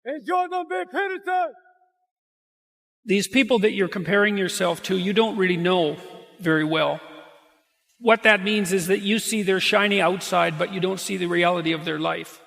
Peterson. These people that you're comparing yourself to, you don't really know very well. What that means is that you see their shiny outside, but you don't see the reality of their life.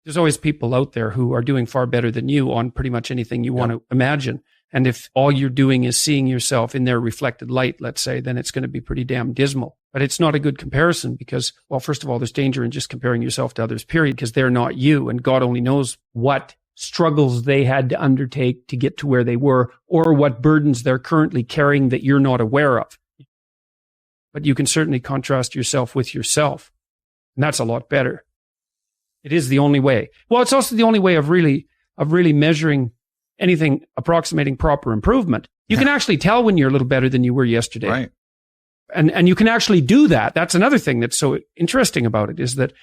There's always people out there who are doing far better than you on pretty much anything you want to imagine. And if all you're doing is seeing yourself in their reflected light, let's say, then it's going to be pretty damn dismal. But it's not a good comparison because, well, first of all, there's danger in just comparing yourself to others, period, because they're not you. And God only knows what struggles they had to undertake to get to where they were, or what burdens they're currently carrying that you're not aware of. But you can certainly contrast yourself with yourself. And that's a lot better. It is the only way. Well, it's also the only way of really measuring anything approximating proper improvement. You can actually tell when you're a little better than you were yesterday. Right. And you can actually do that. That's another thing that's so interesting about it, is that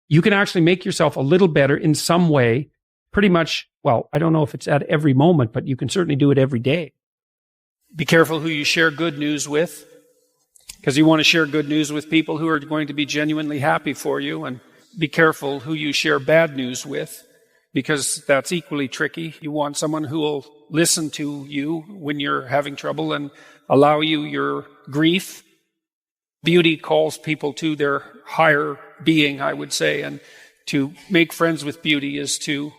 you can actually make yourself a little better in some way, pretty much. Well, I don't know if it's at every moment, but you can certainly do it every day. Be careful who you share good news with, because you want to share good news with people who are going to be genuinely happy for you. And be careful who you share bad news with, because that's equally tricky. You want someone who will listen to you when you're having trouble and allow you your grief. Beauty calls people to their higher being, I would say, and to make friends with beauty is to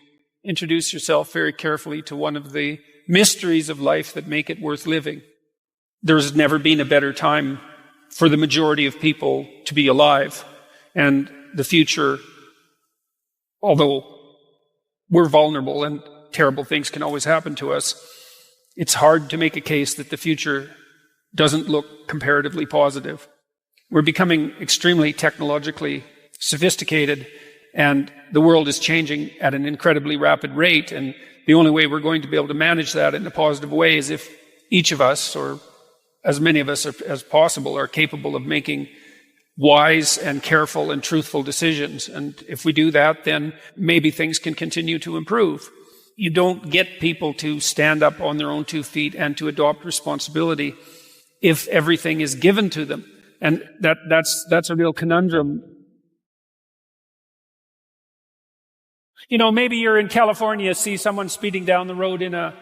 introduce yourself very carefully to one of the mysteries of life that make it worth living. There's never been a better time for the majority of people to be alive. And the future, although we're vulnerable and terrible things can always happen to us, it's hard to make a case that the future doesn't look comparatively positive. We're becoming extremely technologically sophisticated, and the world is changing at an incredibly rapid rate. And the only way we're going to be able to manage that in a positive way is if each of us, or as many of us as possible, are capable of making wise and careful and truthful decisions. And if we do that, then maybe things can continue to improve. You don't get people to stand up on their own 2 feet and to adopt responsibility if everything is given to them. And that's a real conundrum. You know, maybe you're in California, see someone speeding down the road in a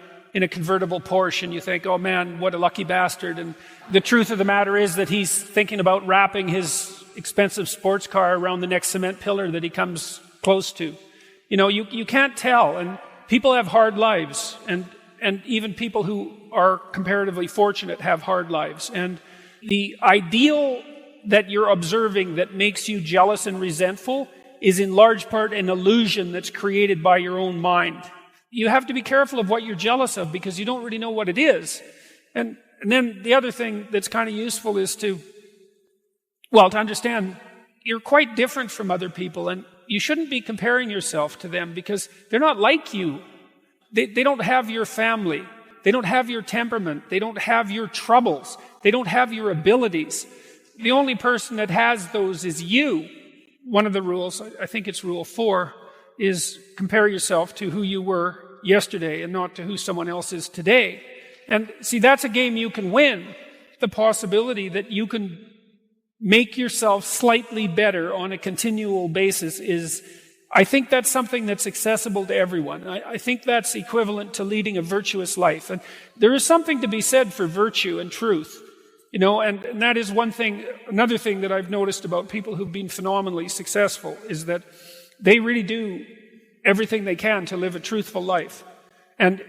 convertible Porsche, and you think, oh man, what a lucky bastard. And the truth of the matter is that he's thinking about wrapping his expensive sports car around the next cement pillar that he comes close to. You know, you can't tell. And people have hard lives. And even people who are comparatively fortunate have hard lives. And the ideal that you're observing that makes you jealous and resentful is in large part an illusion that's created by your own mind. You have to be careful of what you're jealous of, because you don't really know what it is. And then the other thing that's kind of useful is to understand you're quite different from other people, and you shouldn't be comparing yourself to them because they're not like you. They don't have your family. They don't have your temperament. They don't have your troubles. They don't have your abilities. The only person that has those is you. One of the rules, I think it's rule 4, is compare yourself to who you were yesterday and not to who someone else is today. And see, that's a game you can win. The possibility that you can make yourself slightly better on a continual basis is, I think that's something that's accessible to everyone. I think that's equivalent to leading a virtuous life. And there is something to be said for virtue and truth. You know, and that is one thing. Another thing that I've noticed about people who've been phenomenally successful is that they really do everything they can to live a truthful life. And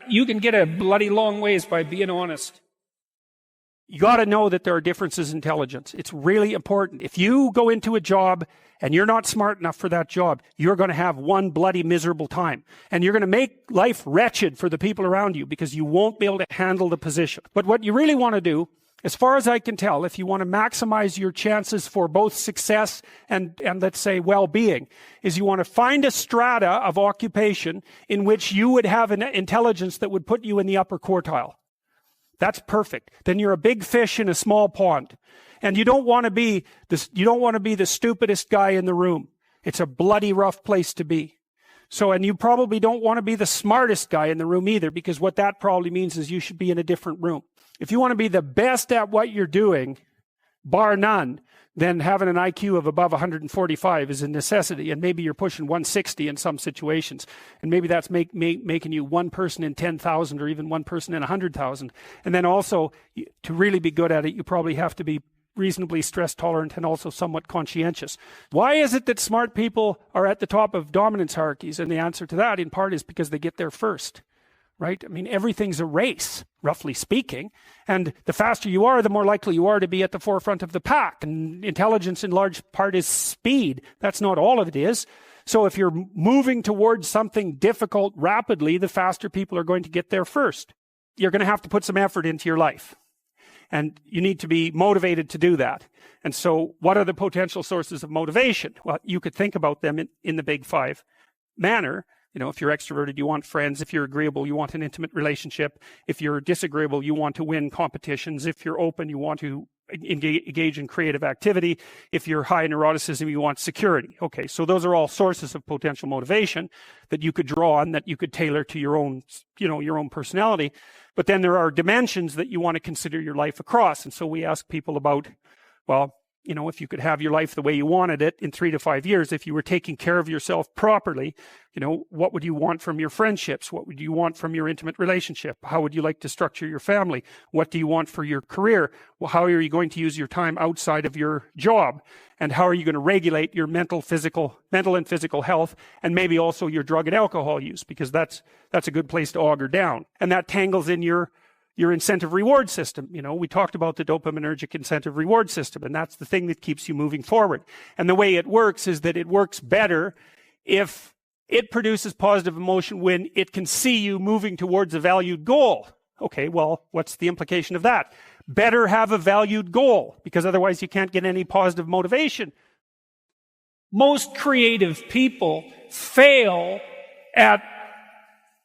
you can get a bloody long ways by being honest. You got to know that there are differences in intelligence. It's really important. If you go into a job and you're not smart enough for that job, you're going to have one bloody miserable time. And you're going to make life wretched for the people around you because you won't be able to handle the position. But what you really want to do, as far as I can tell, if you want to maximize your chances for both success and let's say well-being, is you want to find a strata of occupation in which you would have an intelligence that would put you in the upper quartile. That's perfect. Then you're a big fish in a small pond. And you don't want to be the stupidest guy in the room. It's a bloody rough place to be. So, and you probably don't want to be the smartest guy in the room either, because what that probably means is you should be in a different room. If you want to be the best at what you're doing, bar none, then having an IQ of above 145 is a necessity, and maybe you're pushing 160 in some situations, and maybe that's making you one person in 10,000 or even one person in 100,000. And then also, to really be good at it, you probably have to be reasonably stress tolerant and also somewhat conscientious. Why is it that smart people are at the top of dominance hierarchies? And the answer to that, in part, is because they get there first. Right? I mean, everything's a race, roughly speaking. And the faster you are, the more likely you are to be at the forefront of the pack. And intelligence, in large part, is speed. That's not all of it is. So if you're moving towards something difficult rapidly, the faster people are going to get there first. You're going to have to put some effort into your life. And you need to be motivated to do that. And so what are the potential sources of motivation? Well, you could think about them in the big five manner. You know, if you're extroverted, you want friends. If you're agreeable, you want an intimate relationship. If you're disagreeable, you want to win competitions. If you're open, you want to engage in creative activity. If you're high in neuroticism, you want security. Okay, so those are all sources of potential motivation that you could draw on, that you could tailor to your own, your own personality. But then there are dimensions that you want to consider your life across. And so we ask people about, well, if you could have your life the way you wanted it in 3 to 5 years, if you were taking care of yourself properly, what would you want from your friendships? What would you want from your intimate relationship? How would you like to structure your family? What do you want for your career? Well, how are you going to use your time outside of your job? And how are you going to regulate your mental and physical health, and maybe also your drug and alcohol use? Because that's a good place to auger down. And that tangles in your incentive reward system. We talked about the dopaminergic incentive reward system, and that's the thing that keeps you moving forward. And the way it works is that it works better if it produces positive emotion when it can see you moving towards a valued goal. Okay, well, what's the implication of that? Better have a valued goal, because otherwise you can't get any positive motivation. Most creative people fail at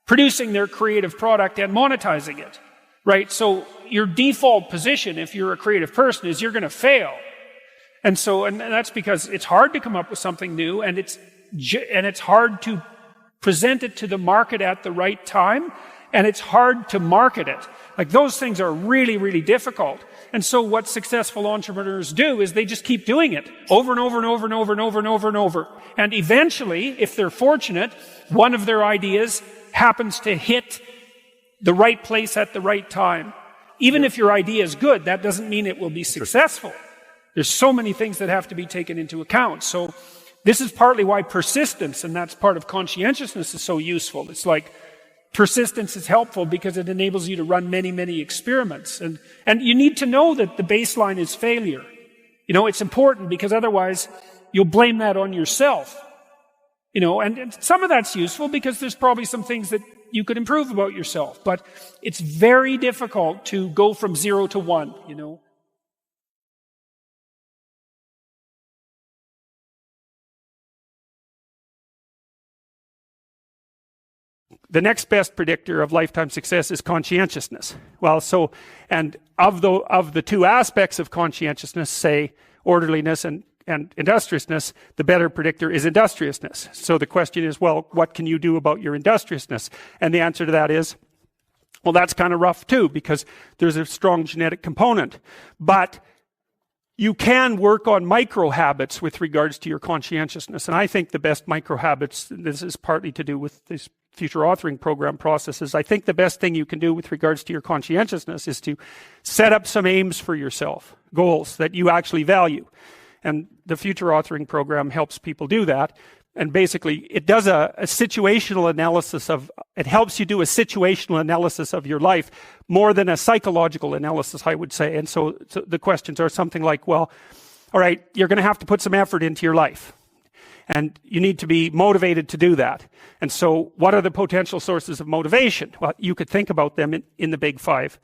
producing their creative product and monetizing it. Right? So your default position, if you're a creative person, is you're going to fail. And that's because it's hard to come up with something new, and it's hard to present it to the market at the right time, and it's hard to market it. Like, those things are really, really difficult. And so what successful entrepreneurs do is they just keep doing it over and over and over and over and over and over and over. And eventually, if they're fortunate, one of their ideas happens to hit the right place at the right time. Even if your idea is good, that doesn't mean it will be successful. There's so many things that have to be taken into account. So this is partly why persistence, and that's part of conscientiousness, is so useful. It's like persistence is helpful because it enables you to run many, many experiments. And you need to know that the baseline is failure. It's important, because otherwise you'll blame that on yourself. And some of that's useful because there's probably some things that you could improve about yourself. But it's very difficult to go from 0 to 1, The next best predictor of lifetime success is conscientiousness. Well, and of the two aspects of conscientiousness, say orderliness and industriousness, the better predictor is industriousness. So the question is, well, what can you do about your industriousness? And the answer to that is, well, that's kind of rough too, because there's a strong genetic component. But you can work on micro habits with regards to your conscientiousness. And I think the best micro habits, this is partly to do with this future authoring program processes, I think the best thing you can do with regards to your conscientiousness is to set up some aims for yourself, goals that you actually value. And the future authoring program helps people do that. And basically, it does a situational analysis it helps you do a situational analysis of your life more than a psychological analysis, I would say. And so the questions are something like, well, all right, you're going to have to put some effort into your life. And you need to be motivated to do that. And so what are the potential sources of motivation? Well, you could think about them in the big five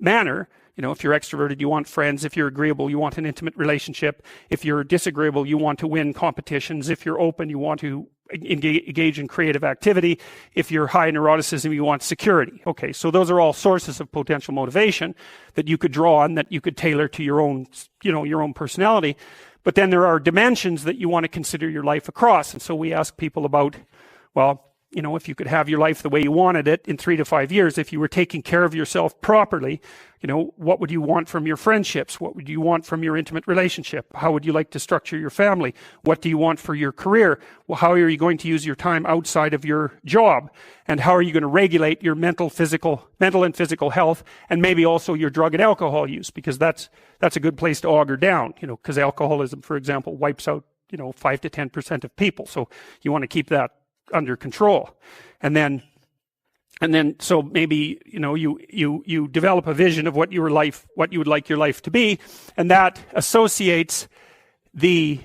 manner. If you're extroverted, you want friends. If you're agreeable, you want an intimate relationship. If you're disagreeable, you want to win competitions. If you're open, you want to engage in creative activity. If you're high in neuroticism, you want security. Okay, so those are all sources of potential motivation that you could draw on, that you could tailor to your own, your own personality. But then there are dimensions that you want to consider your life across. And so we ask people about, well, if you could have your life the way you wanted it in 3 to 5 years, if you were taking care of yourself properly, what would you want from your friendships? What would you want from your intimate relationship? How would you like to structure your family? What do you want for your career? Well, how are you going to use your time outside of your job? And how are you going to regulate your mental and physical health, and maybe also your drug and alcohol use? Because that's a good place to auger down, because alcoholism, for example, wipes out 5 to 10% of people. So you want to keep that under control. And then so maybe you develop a vision of what you would like your life to be, and that associates the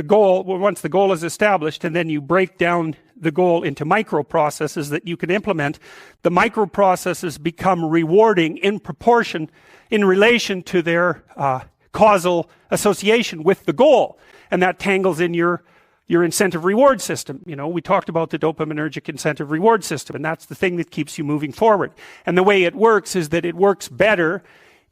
goal. Well, once the goal is established, and then you break down the goal into micro processes that you can implement, the micro processes become rewarding in proportion, in relation to their causal association with the goal, and that tangles in your incentive reward system. We talked about the dopaminergic incentive reward system, and that's the thing that keeps you moving forward. And the way it works is that it works better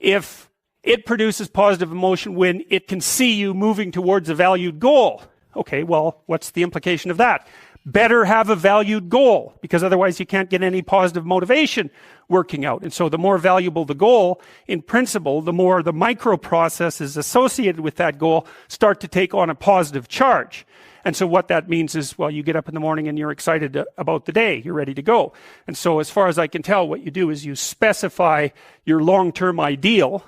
if it produces positive emotion when it can see you moving towards a valued goal. Okay, well, what's the implication of that? Better have a valued goal, because otherwise you can't get any positive motivation working out. And so the more valuable the goal, in principle, the more the micro processes associated with that goal start to take on a positive charge. And so what that means is, well, you get up in the morning and you're excited about the day. You're ready to go. And so as far as I can tell, what you do is you specify your long-term ideal.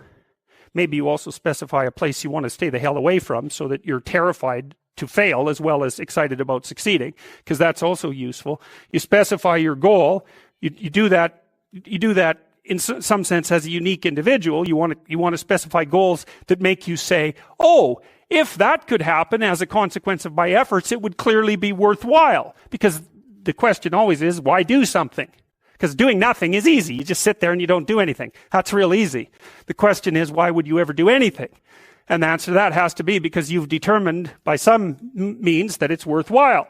Maybe you also specify a place you want to stay the hell away from, so that you're terrified to fail as well as excited about succeeding, because that's also useful. You specify your goal. You do that in some sense as a unique individual. You want to specify goals that make you say, oh, if that could happen as a consequence of my efforts, it would clearly be worthwhile. Because the question always is, why do something? Because doing nothing is easy. You just sit there and you don't do anything. That's real easy. The question is, why would you ever do anything? And the answer to that has to be because you've determined by some means that it's worthwhile.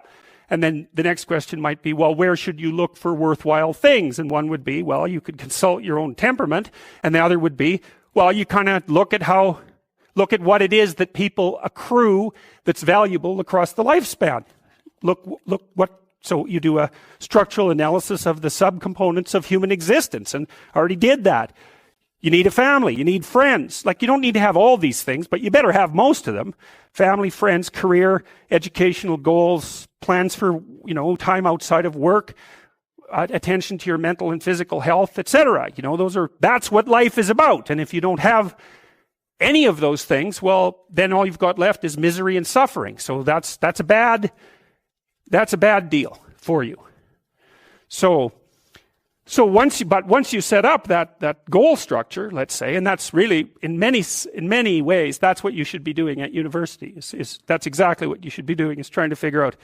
And then the next question might be, well, where should you look for worthwhile things? And one would be, well, you could consult your own temperament. And the other would be, well, you kind of look at what it is that people accrue that's valuable across the lifespan. So you do a structural analysis of the subcomponents of human existence, and I already did that. You need a family, you need friends. You don't need to have all these things, but you better have most of them. Family, friends, career, educational goals, plans for, time outside of work, attention to your mental and physical health, etc. That's what life is about. And if you don't have any of those things, well, then all you've got left is misery and suffering. So that's a bad deal for you. So once you set up that goal structure, let's say, and that's really in many ways that's what you should be doing at university. That's exactly what you should be doing, is trying to figure out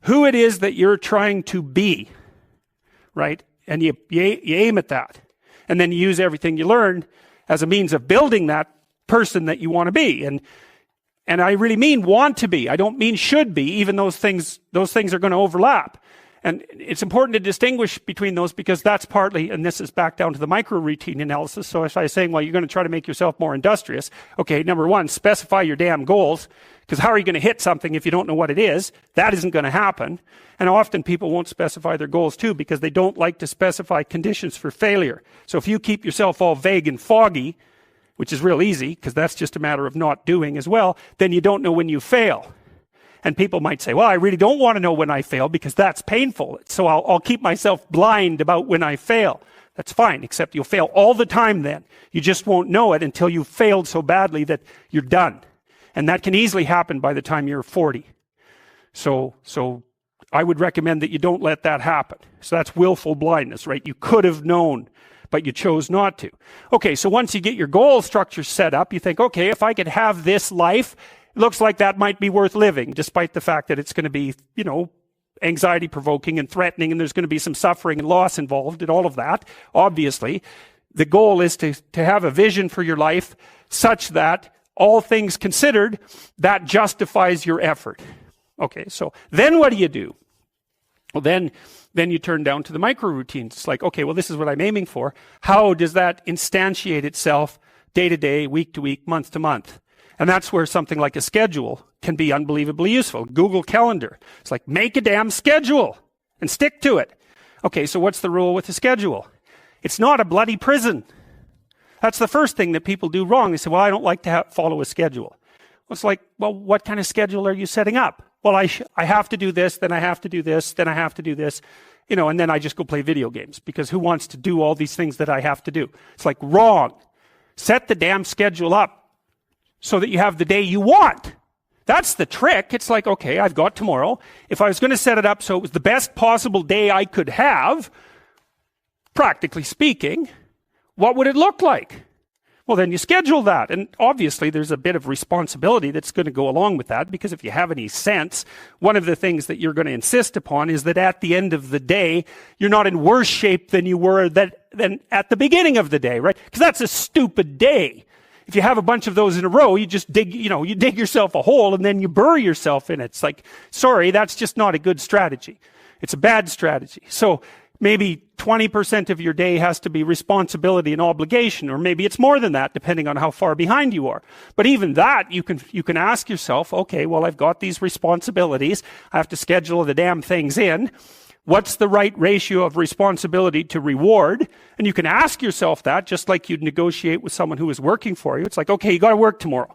who it is that you're trying to be, right? And you aim at that, and then you use everything you learn as a means of building that person that you want to be. And I really mean want to be. I don't mean should be, even those things are going to overlap. And it's important to distinguish between those, because that's partly, and this is back down to the micro routine analysis. So if I was saying, well, you're going to try to make yourself more industrious. Okay, number one, specify your damn goals, because how are you going to hit something if you don't know what it is? That isn't going to happen. And often people won't specify their goals too, because they don't like to specify conditions for failure. So if you keep yourself all vague and foggy, which is real easy, because that's just a matter of not doing as well, then you don't know when you fail. And people might say, well, I really don't want to know when I fail because that's painful. So I'll keep myself blind about when I fail. That's fine, except you'll fail all the time then. You just won't know it until you've failed so badly that you're done. And that can easily happen by the time you're 40. So I would recommend that you don't let that happen. So that's willful blindness, right? You could have known, but you chose not to. Okay, so once you get your goal structure set up, you think, okay, if I could have this life, it looks like that might be worth living, despite the fact that it's going to be, anxiety provoking and threatening, and there's going to be some suffering and loss involved in all of that. Obviously, the goal is to have a vision for your life such that, all things considered, that justifies your effort. Okay, so then what do? Well, then you turn down to the micro routines. It's like, okay, well, this is what I'm aiming for. How does that instantiate itself day to day, week to week, month to month? And that's where something like a schedule can be unbelievably useful. Google Calendar. It's like, make a damn schedule. and stick to it. Okay, so what's the rule with the schedule? It's not a bloody prison. That's the first thing that people do wrong. They say, well, I don't like to follow a schedule. Well, it's like, well, what kind of schedule are you setting up? Well, I have to do this, then I have to do this, then I have to do this, and then I just go play video games, because who wants to do all these things that I have to do? It's like, wrong. Set the damn schedule up so that you have the day you want. That's the trick. It's like, okay, I've got tomorrow. If I was going to set it up so it was the best possible day I could have, practically speaking, what would it look like? Well, then you schedule that. And obviously there's a bit of responsibility that's going to go along with that, because if you have any sense, one of the things that you're going to insist upon is that at the end of the day, you're not in worse shape than you were than at the beginning of the day, right? Because that's a stupid day. If you have a bunch of those in a row, you just dig yourself a hole and then you bury yourself in it. It's like, sorry, that's just not a good strategy. It's a bad strategy. So maybe 20% of your day has to be responsibility and obligation, or maybe it's more than that, depending on how far behind you are. But even that, you can ask yourself, okay, well, I've got these responsibilities. I have to schedule the damn things in. What's the right ratio of responsibility to reward? And you can ask yourself that, just like you'd negotiate with someone who is working for you. It's like, okay, you got to work tomorrow.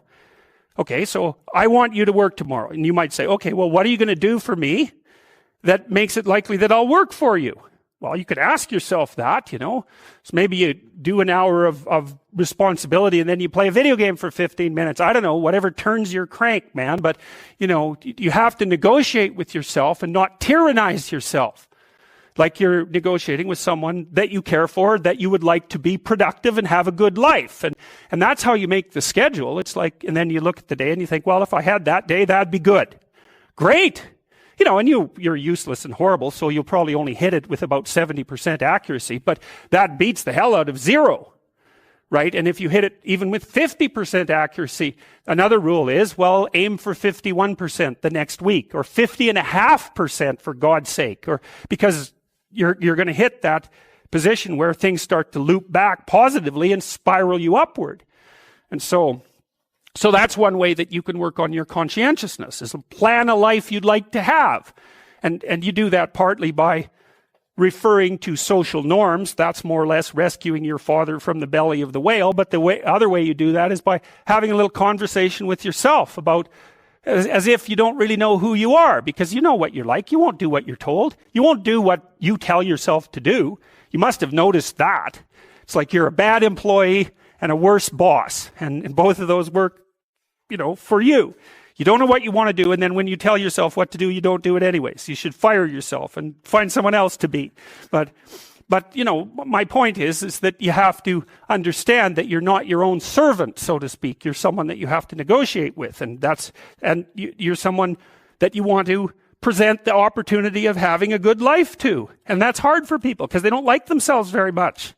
Okay, so I want you to work tomorrow. And you might say, okay, well, what are you going to do for me that makes it likely that I'll work for you? Well, you could ask yourself that, So maybe you do an hour of responsibility and then you play a video game for 15 minutes. I don't know, whatever turns your crank, man. But, you have to negotiate with yourself and not tyrannize yourself. Like you're negotiating with someone that you care for, that you would like to be productive and have a good life. And that's how you make the schedule. It's like, and then you look at the day and you think, well, if I had that day, that'd be good. Great. And you're useless and horrible, so you'll probably only hit it with about 70% accuracy, but that beats the hell out of 0, right? And if you hit it even with 50% accuracy, another rule is, well, aim for 51% the next week, or 50.5% for God's sake, or because you're going to hit that position where things start to loop back positively and spiral you upward. And so that's one way that you can work on your conscientiousness, is plan a life you'd like to have. And you do that partly by referring to social norms. That's more or less rescuing your father from the belly of the whale. But the other way you do that is by having a little conversation with yourself about, as if you don't really know who you are, because you know what you're like. You won't do what you're told. You won't do what you tell yourself to do. You must have noticed that. It's like you're a bad employee and a worse boss. And both of those work, for you. You don't know what you want to do, and then when you tell yourself what to do, you don't do it anyways. You should fire yourself and find someone else to be. But my point is that you have to understand that you're not your own servant, so to speak. You're someone that you have to negotiate with, and you're someone that you want to present the opportunity of having a good life to. And that's hard for people because they don't like themselves very much.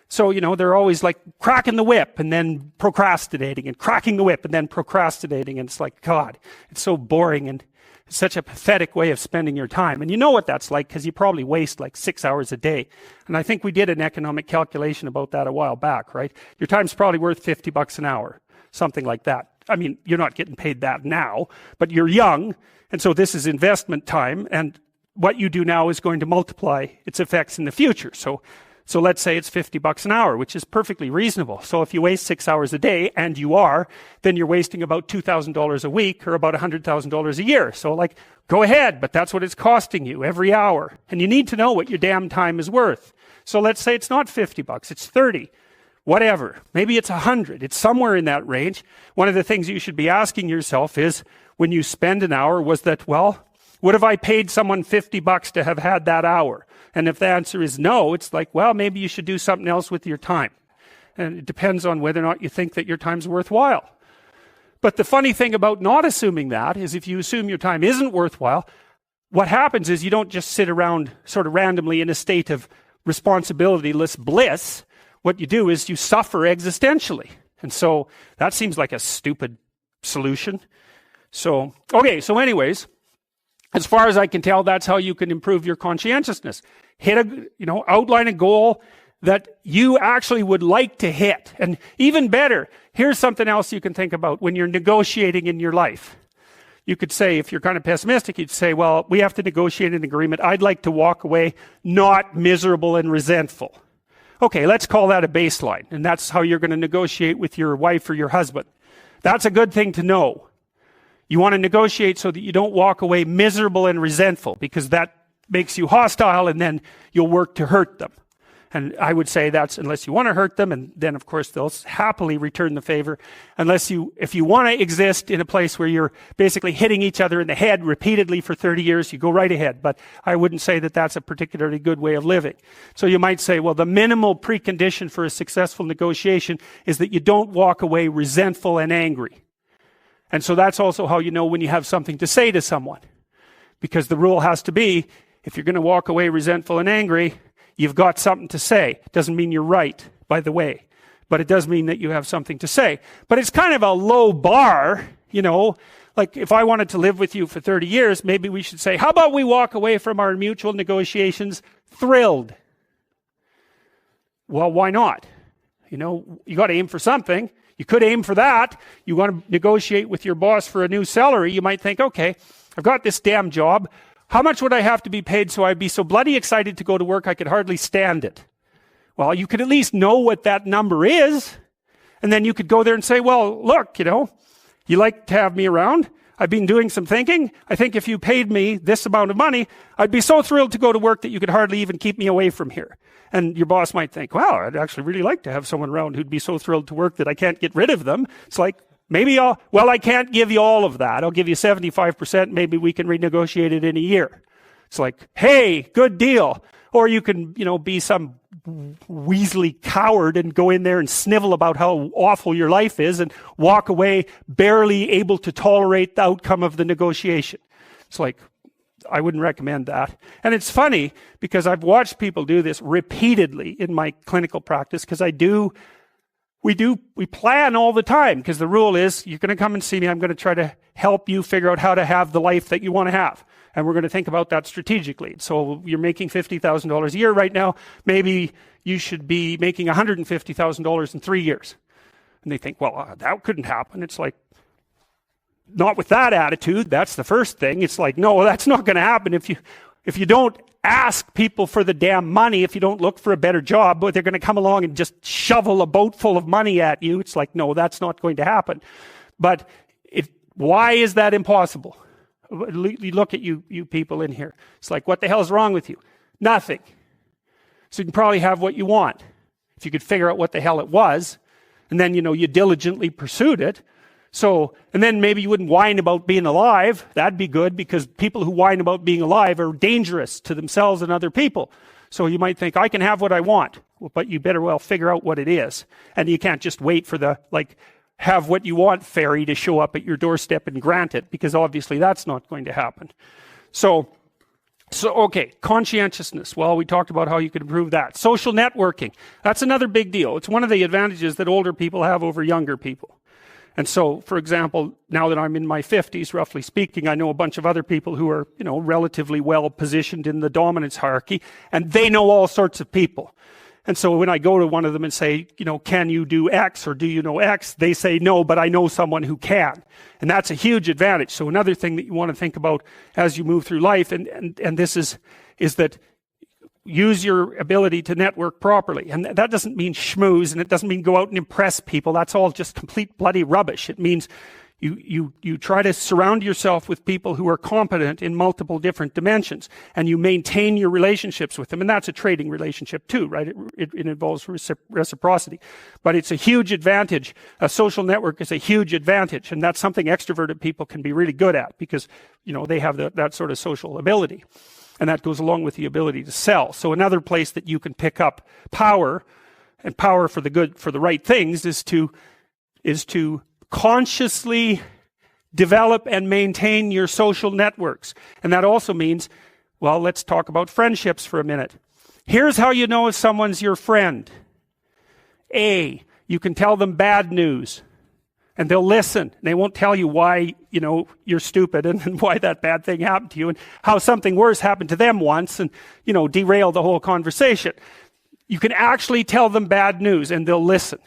So, they're always like cracking the whip and then procrastinating, and cracking the whip and then procrastinating. And it's like, God, it's so boring, and it's such a pathetic way of spending your time. And you know what that's like, because you probably waste like 6 hours a day. And I think we did an economic calculation about that a while back, right? Your time's probably worth $50 an hour, something like that. I mean, you're not getting paid that now, but you're young. And so this is investment time. And what you do now is going to multiply its effects in the future. So let's say it's $50 an hour, which is perfectly reasonable. So if you waste 6 hours a day, and you are, then you're wasting about $2,000 a week, or about $100,000 a year. So go ahead, but that's what it's costing you every hour. And you need to know what your damn time is worth. So let's say it's not $50, it's 30, whatever. Maybe it's 100. It's somewhere in that range. One of the things you should be asking yourself is, when you spend an hour, was that, well, would have I paid someone $50 to have had that hour? And if the answer is no, it's like, well, maybe you should do something else with your time. And it depends on whether or not you think that your time's worthwhile. But the funny thing about not assuming that is, if you assume your time isn't worthwhile, what happens is you don't just sit around sort of randomly in a state of responsibilityless bliss. What you do is you suffer existentially. And so that seems like a stupid solution. So anyways, as far as I can tell, that's how you can improve your conscientiousness. Outline a goal that you actually would like to hit. And even better, here's something else you can think about when you're negotiating in your life. You could say, if you're kind of pessimistic, you'd say, well, we have to negotiate an agreement. I'd like to walk away not miserable and resentful. Okay, let's call that a baseline. And that's how you're going to negotiate with your wife or your husband. That's a good thing to know. You want to negotiate so that you don't walk away miserable and resentful, because that makes you hostile, and then you'll work to hurt them. And I would say that's unless you want to hurt them, and then of course they'll happily return the favor. If you want to exist in a place where you're basically hitting each other in the head repeatedly for 30 years, you go right ahead. But I wouldn't say that that's a particularly good way of living. So you might say, well, the minimal precondition for a successful negotiation is that you don't walk away resentful and angry. And so that's also how you know when you have something to say to someone. Because the rule has to be, if you're going to walk away resentful and angry, you've got something to say. Doesn't mean you're right, by the way. But it does mean that you have something to say. But it's kind of a low bar, you know. Like if I wanted to live with you for 30 years, maybe we should say, how about we walk away from our mutual negotiations thrilled? Well, why not? You know, you got to aim for something. You could aim for that. You want to negotiate with your boss for a new salary. You might think, okay, I've got this damn job. How much would I have to be paid so I'd be so bloody excited to go to work I could hardly stand it? Well, you could at least know what that number is. And then you could go there and say, well, look, you know, you like to have me around. I've been doing some thinking. I think if you paid me this amount of money, I'd be so thrilled to go to work that you could hardly even keep me away from here. And your boss might think, wow, I'd actually really like to have someone around who'd be so thrilled to work that I can't get rid of them. It's like, maybe I can't give you all of that. I'll give you 75%. Maybe we can renegotiate it in a year. It's like, hey, good deal. Or you can, you know, be some weaselly coward and go in there and snivel about how awful your life is and walk away barely able to tolerate the outcome of the negotiation. It's like, I wouldn't recommend that. And it's funny because I've watched people do this repeatedly in my clinical practice, because we plan all the time, because the rule is you're going to come and see me. I'm going to try to help you figure out how to have the life that you want to have. And we're going to think about that strategically. So you're making $50,000 a year right now. Maybe you should be making $150,000 in 3 years. And they think, well, that couldn't happen. It's like, not with that attitude. That's the first thing. It's like, no, that's not going to happen if you don't ask people for the damn money, if you don't look for a better job, but they're going to come along and just shovel a boat full of money at you. It's like, no, that's not going to happen. But why is that impossible? You look at you people in here. It's like, what the hell is wrong with you? Nothing. So you can probably have what you want. If you could figure out what the hell it was, and then, you know, you diligently pursued it. So, and then maybe you wouldn't whine about being alive. That'd be good, because people who whine about being alive are dangerous to themselves and other people. So you might think, I can have what I want, but you better well figure out what it is. And you can't just wait for the, have what you want fairy to show up at your doorstep and grant it, because obviously that's not going to happen. So okay, conscientiousness. Well, we talked about how you could improve that. Social networking. That's another big deal. It's one of the advantages that older people have over younger people. And so, for example, now that I'm in my 50s, roughly speaking, I know a bunch of other people who are, you know, relatively well positioned in the dominance hierarchy, and they know all sorts of people. And so when I go to one of them and say, you know, can you do X, or do you know X? They say no, but I know someone who can. And that's a huge advantage. So another thing that you want to think about as you move through life, and this is that use your ability to network properly. And that doesn't mean schmooze, and it doesn't mean go out and impress people. That's all just complete bloody rubbish. It means you try to surround yourself with people who are competent in multiple different dimensions, and you maintain your relationships with them. And that's a trading relationship too, right? It involves reciprocity. But it's a huge advantage. A social network is a huge advantage, and that's something extroverted people can be really good at, because, you know, they have that sort of social ability. And that goes along with the ability to sell. So another place that you can pick up power, and power for the good, for the right things, is to consciously develop and maintain your social networks. And that also means, well, let's talk about friendships for a minute. Here's how you know if someone's your friend. A, you can tell them bad news, and they'll listen. They won't tell you why, you know, you're stupid and why that bad thing happened to you and how something worse happened to them once, and, you know, derail the whole conversation. You can actually tell them bad news and they'll listen.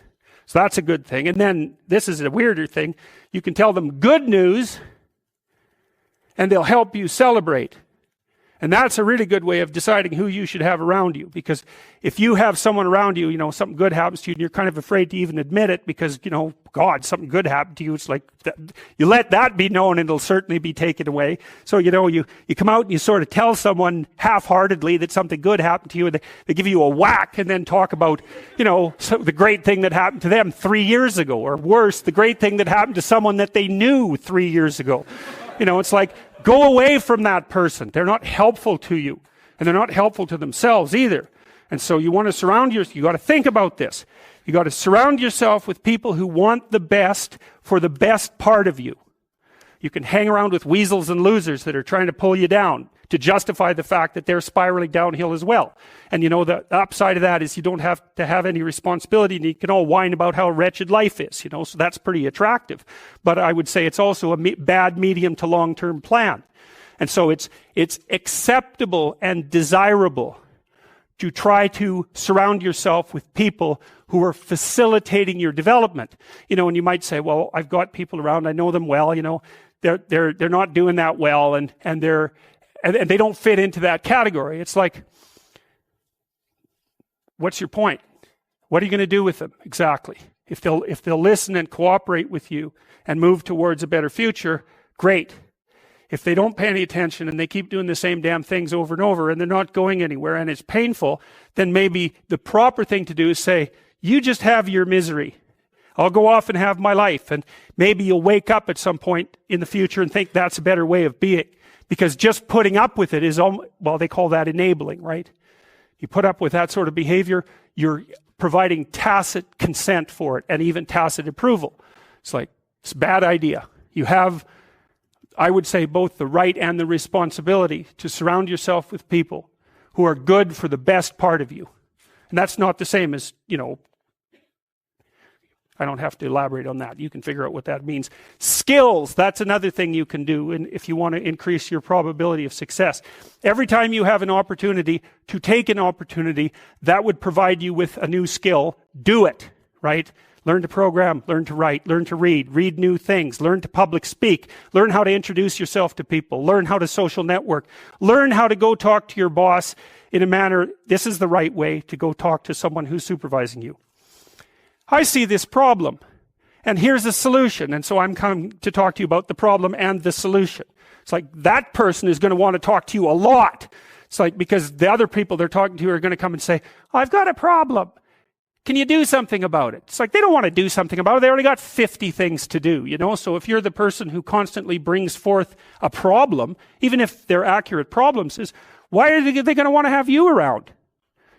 So that's a good thing. And then this is a weirder thing. You can tell them good news and they'll help you celebrate. And that's a really good way of deciding who you should have around you. Because if you have someone around you, something good happens to you and you're kind of afraid to even admit it because, God, something good happened to you. It's like, you let that be known and it'll certainly be taken away. So, you come out and you sort of tell someone half-heartedly that something good happened to you and they give you a whack and then talk about, the great thing that happened to them 3 years ago. Or worse, the great thing that happened to someone that they knew 3 years ago. It's like, go away from that person. They're not helpful to you. And they're not helpful to themselves either. And so you want to surround yourself, you got to think about this. You got to surround yourself with people who want the best for the best part of you. You can hang around with weasels and losers that are trying to pull you down to justify the fact that they're spiraling downhill as well. And the upside of that is you don't have to have any responsibility and you can all whine about how wretched life is, so that's pretty attractive. But I would say it's also a bad medium to long-term plan. And so it's acceptable and desirable to try to surround yourself with people who are facilitating your development. And you might say, well, I've got people around, I know them well, they're not doing that well and they don't fit into that category. It's like, what's your point? What are you going to do with them exactly? If they'll listen and cooperate with you and move towards a better future, great. If they don't pay any attention and they keep doing the same damn things over and over and they're not going anywhere and it's painful, then maybe the proper thing to do is say, you just have your misery. I'll go off and have my life. And maybe you'll wake up at some point in the future and think that's a better way of being. Because just putting up with it is, they call that enabling, right? You put up with that sort of behavior, you're providing tacit consent for it and even tacit approval. It's a bad idea. You have, I would say, both the right and the responsibility to surround yourself with people who are good for the best part of you. And that's not the same as, I don't have to elaborate on that. You can figure out what that means. Skills, that's another thing you can do if you want to increase your probability of success. Every time you have an opportunity to take an opportunity that would provide you with a new skill, do it, right? Learn to program, learn to write, learn to read new things, learn to public speak, learn how to introduce yourself to people, learn how to social network, learn how to go talk to your boss in a manner, this is the right way to go talk to someone who's supervising you. I see this problem, and here's a solution. And so I'm coming to talk to you about the problem and the solution. It's like that person is going to want to talk to you a lot. It's like because the other people they're talking to are going to come and say, I've got a problem. Can you do something about it? It's like they don't want to do something about it. They already got 50 things to do, So if you're the person who constantly brings forth a problem, even if they're accurate problems, why are they going to want to have you around?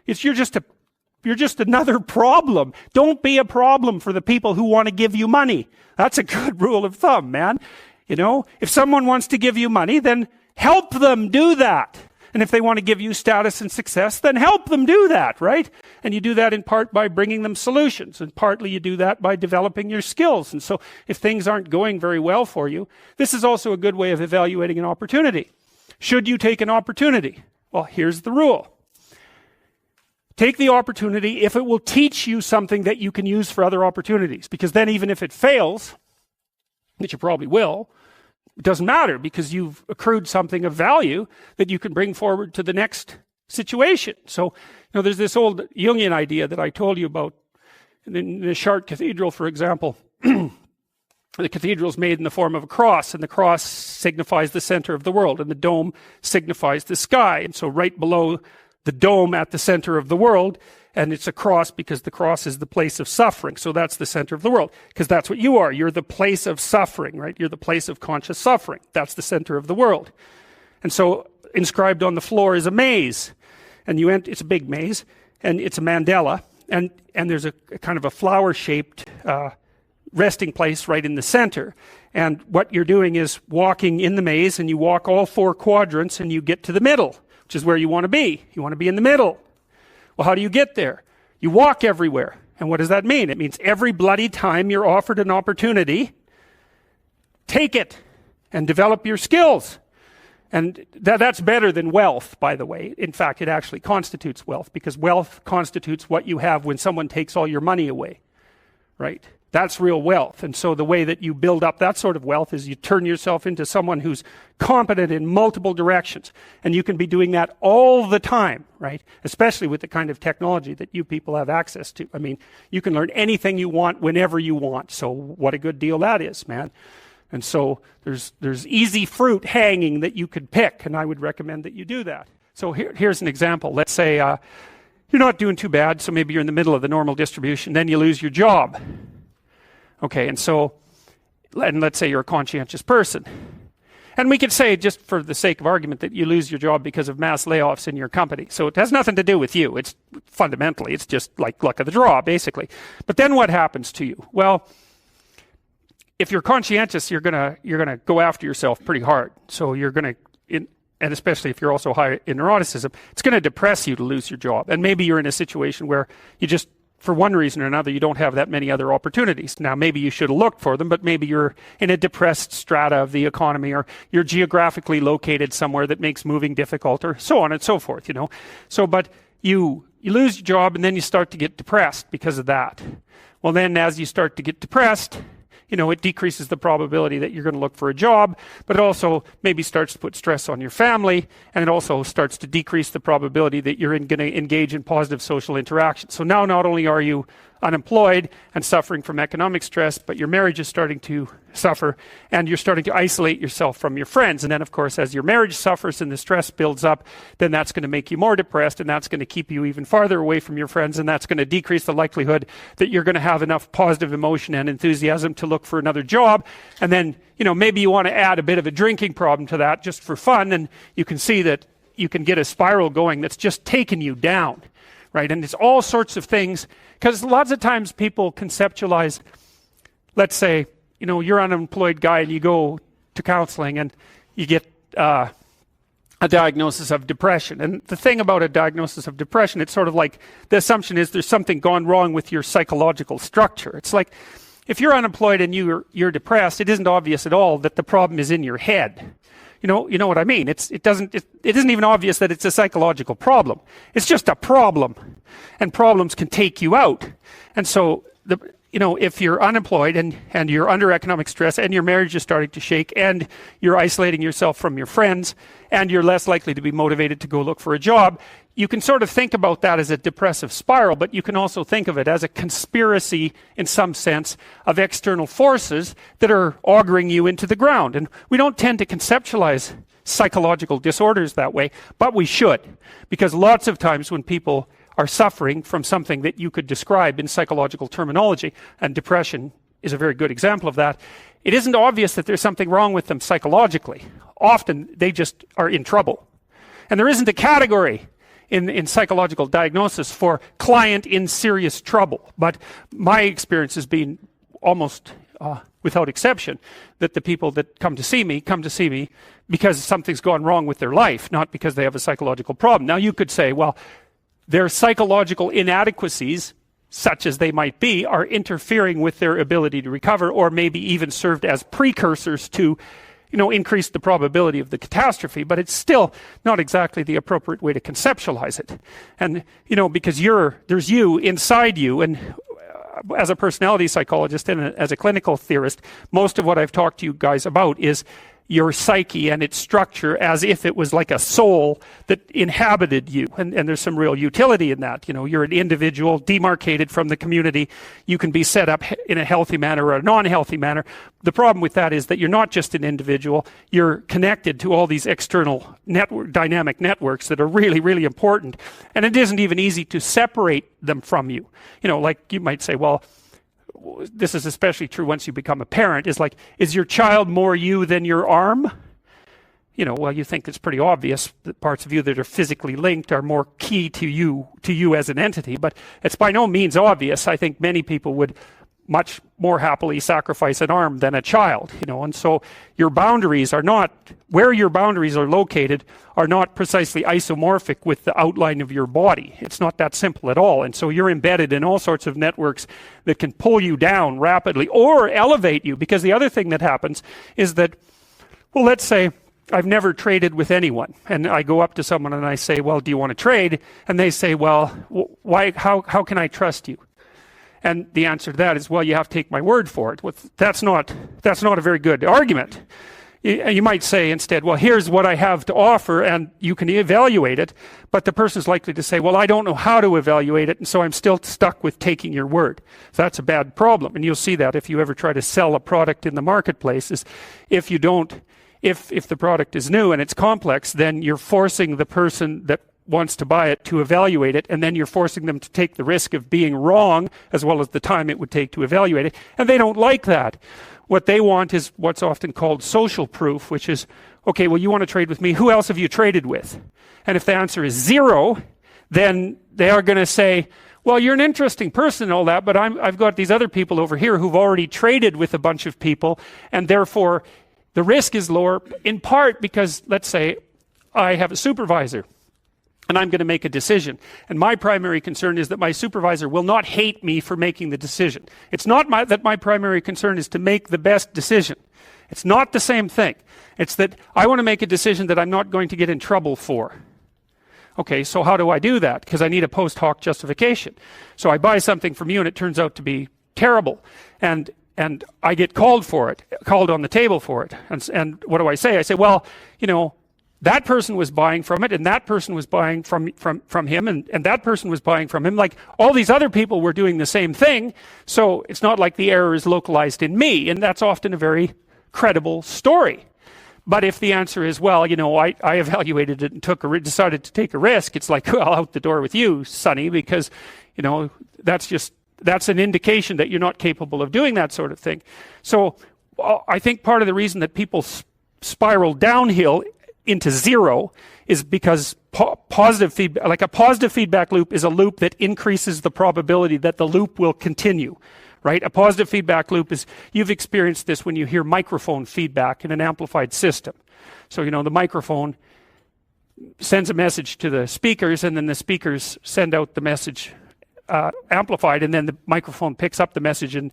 You're just another problem. Don't be a problem for the people who want to give you money. That's a good rule of thumb, man. If someone wants to give you money, then help them do that. And if they want to give you status and success, then help them do that, right? And you do that in part by bringing them solutions. And partly you do that by developing your skills. And so if things aren't going very well for you, this is also a good way of evaluating an opportunity. Should you take an opportunity? Well, here's the rule. Take the opportunity if it will teach you something that you can use for other opportunities. Because then even if it fails, which you probably will, it doesn't matter because you've accrued something of value that you can bring forward to the next situation. So, there's this old Jungian idea that I told you about in the Chartres Cathedral, for example. The cathedral is made in the form of a cross, and the cross signifies the center of the world, and the dome signifies the sky. And so right below the dome at the center of the world, and it's a cross because the cross is the place of suffering. So that's the center of the world, because that's what you are. You're the place of suffering, right? You're the place of conscious suffering. That's the center of the world. And so inscribed on the floor is a maze, and it's a big maze, and it's a mandala, and there's a kind of a flower-shaped resting place right in the center. And what you're doing is walking in the maze, and you walk all 4 quadrants, and you get to the middle, which is where you want to be. You want to be in the middle. Well, how do you get there? You walk everywhere. And what does that mean? It means every bloody time you're offered an opportunity, take it and develop your skills. And that's better than wealth, by the way. In fact, it actually constitutes wealth, because wealth constitutes what you have when someone takes all your money away, right? That's real wealth. And so the way that you build up that sort of wealth is you turn yourself into someone who's competent in multiple directions. And you can be doing that all the time, right? Especially with the kind of technology that you people have access to. I mean, you can learn anything you want whenever you want. So what a good deal that is, man. And so there's easy fruit hanging that you could pick, and I would recommend that you do that. So here's an example. Let's say you're not doing too bad, so maybe you're in the middle of the normal distribution, then you lose your job. Okay, and let's say you're a conscientious person. And we could say, just for the sake of argument, that you lose your job because of mass layoffs in your company. So it has nothing to do with you. It's fundamentally, it's just like luck of the draw, basically. But then what happens to you? Well, if you're conscientious, you're gonna go after yourself pretty hard. So you're gonna, and especially if you're also high in neuroticism, it's gonna depress you to lose your job. And maybe you're in a situation where you just, for one reason or another, you don't have that many other opportunities. Now, maybe you should have looked for them, but maybe you're in a depressed strata of the economy, or you're geographically located somewhere that makes moving difficult, or so on and so forth, you know. So, but you lose your job, and then you start to get depressed because of that. Well, then as you start to get depressed, you know, it decreases the probability that you're going to look for a job, but it also maybe starts to put stress on your family, and it also starts to decrease the probability that you're going to engage in positive social interaction. So now not only are you unemployed and suffering from economic stress, but your marriage is starting to suffer, and you're starting to isolate yourself from your friends. And then, of course, as your marriage suffers and the stress builds up, then that's going to make you more depressed, and that's going to keep you even farther away from your friends, and that's going to decrease the likelihood that you're going to have enough positive emotion and enthusiasm to look for another job. And then, you know, maybe you want to add a bit of a drinking problem to that just for fun, and you can see that you can get a spiral going that's just taking you down, right? And it's all sorts of things, because lots of times people conceptualize, let's say, you know, you're an unemployed guy and you go to counseling and you get a diagnosis of depression. And the thing about a diagnosis of depression, it's sort of like the assumption is there's something gone wrong with your psychological structure. It's like if you're unemployed and you're depressed, it isn't obvious at all that the problem is in your head. You know what I mean? It isn't even obvious that it's a psychological problem. It's just a problem, and problems can take you out. And so if you're unemployed and you're under economic stress and your marriage is starting to shake and you're isolating yourself from your friends and you're less likely to be motivated to go look for a job, you can sort of think about that as a depressive spiral, but you can also think of it as a conspiracy in some sense of external forces that are auguring you into the ground. And we don't tend to conceptualize psychological disorders that way, but we should, because lots of times when people are suffering from something that you could describe in psychological terminology, and depression is a very good example of that, it isn't obvious that there's something wrong with them psychologically. Often they just are in trouble. And there isn't a category in psychological diagnosis for client in serious trouble. But my experience has been almost without exception that the people that come to see me because something's gone wrong with their life, not because they have a psychological problem. Now you could say, well, their psychological inadequacies, such as they might be, are interfering with their ability to recover, or maybe even served as precursors to, increase the probability of the catastrophe, but it's still not exactly the appropriate way to conceptualize it. And, because there's you inside you, and as a personality psychologist and as a clinical theorist, most of what I've talked to you guys about is your psyche and its structure as if it was like a soul that inhabited you. And there's some real utility in that. You're an individual demarcated from the community. You can be set up in a healthy manner or a non-healthy manner. The problem with that is that you're not just an individual. You're connected to all these external dynamic networks that are really, really important. And it isn't even easy to separate them from you. Like you might say, well, this is especially true once you become a parent, is your child more you than your arm? Well, you think it's pretty obvious that parts of you that are physically linked are more key to you as an entity, but it's by no means obvious. I think many people would much more happily sacrifice an arm than a child, and so your boundaries are not, where your boundaries are located are not precisely isomorphic with the outline of your body. It's not that simple at all, and so you're embedded in all sorts of networks that can pull you down rapidly or elevate you, because the other thing that happens is that, well, let's say I've never traded with anyone, and I go up to someone and I say, well, do you want to trade? And they say, well, why? How can I trust you? And the answer to that is, well, you have to take my word for it. Well, that's not a very good argument. You might say instead, well, here's what I have to offer, and you can evaluate it. But the person's likely to say, well, I don't know how to evaluate it, and so I'm still stuck with taking your word. So that's a bad problem. And you'll see that if you ever try to sell a product in the marketplace, is if the product is new and it's complex, then you're forcing the person that wants to buy it to evaluate it, and then you're forcing them to take the risk of being wrong as well as the time it would take to evaluate it, and they don't like that. What they want is what's often called social proof, which is, okay, well, you want to trade with me, who else have you traded with? And if the answer is 0, then they are going to say, well, you're an interesting person and all that, but I've got these other people over here who've already traded with a bunch of people, and therefore the risk is lower, in part because, let's say, I have a supervisor, and I'm going to make a decision. And my primary concern is that my supervisor will not hate me for making the decision. It's not that my primary concern is to make the best decision. It's not the same thing. It's that I want to make a decision that I'm not going to get in trouble for. Okay, so how do I do that? Because I need a post hoc justification. So I buy something from you and it turns out to be terrible. And I get called on the table for it. And what do I say? I say, well, that person was buying from it, and that person was buying from him, and that person was buying from him. Like, all these other people were doing the same thing, so it's not like the error is localized in me, and that's often a very credible story. But if the answer is, well, I evaluated it and decided to take a risk, it's like, well, out the door with you, Sonny, because, that's an indication that you're not capable of doing that sort of thing. So I think part of the reason that people spiral downhill into 0 is because positive feedback, like a positive feedback loop, is a loop that increases the probability that the loop will continue, right? A positive feedback loop is, you've experienced this when you hear microphone feedback in an amplified system. So, the microphone sends a message to the speakers, and then the speakers send out the message amplified, and then the microphone picks up the message and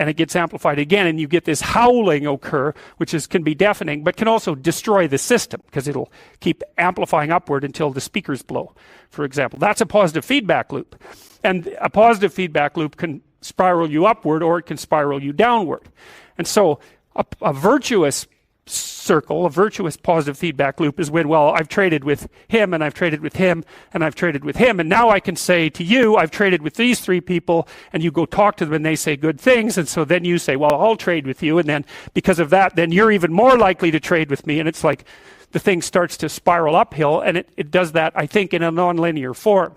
it gets amplified again, and you get this howling occur, which can be deafening, but can also destroy the system, because it'll keep amplifying upward until the speakers blow, for example. That's a positive feedback loop. And a positive feedback loop can spiral you upward, or it can spiral you downward. And so a virtuous circle, a virtuous positive feedback loop, is when, well, I've traded with him, and I've traded with him, and I've traded with him, and now I can say to you, I've traded with these 3 people, and you go talk to them and they say good things, and so then you say, well, I'll trade with you, and then because of that, then you're even more likely to trade with me, and it's like the thing starts to spiral uphill, and it does that, I think, in a nonlinear form.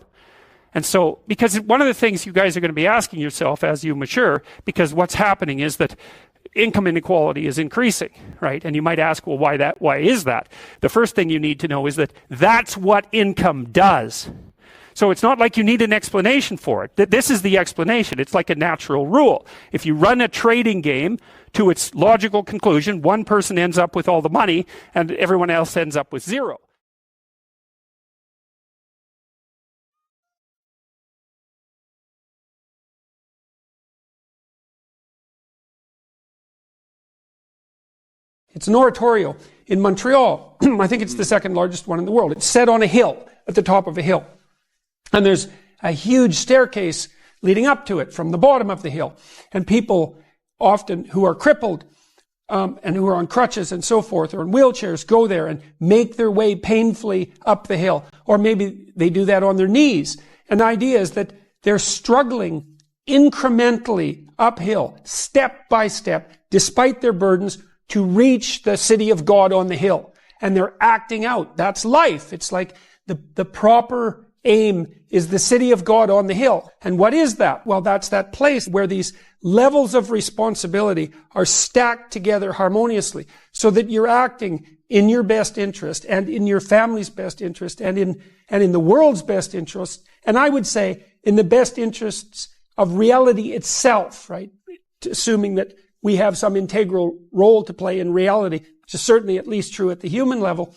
And so, because one of the things you guys are going to be asking yourself as you mature, because what's happening is that income inequality is increasing, right? And you might ask, well, why is that? The first thing you need to know is that that's what income does. So it's not like you need an explanation for it. This is the explanation. It's like a natural rule. If you run a trading game to its logical conclusion, one person ends up with all the money and everyone else ends up with 0. It's an oratorio in Montreal. I think it's the second largest one in the world. It's set on a hill, at the top of a hill. And there's a huge staircase leading up to it from the bottom of the hill. And people often who are crippled and who are on crutches and so forth, or in wheelchairs, go there and make their way painfully up the hill. Or maybe they do that on their knees. And the idea is that they're struggling incrementally uphill, step by step, despite their burdens, to reach the city of God on the hill. And they're acting out. That's life. It's like the proper aim is the city of God on the hill. And what is that? Well, that's that place where these levels of responsibility are stacked together harmoniously, so that you're acting in your best interest, and in your family's best interest, and in the world's best interest. And I would say in the best interests of reality itself, right? Assuming that we have some integral role to play in reality, which is certainly at least true at the human level.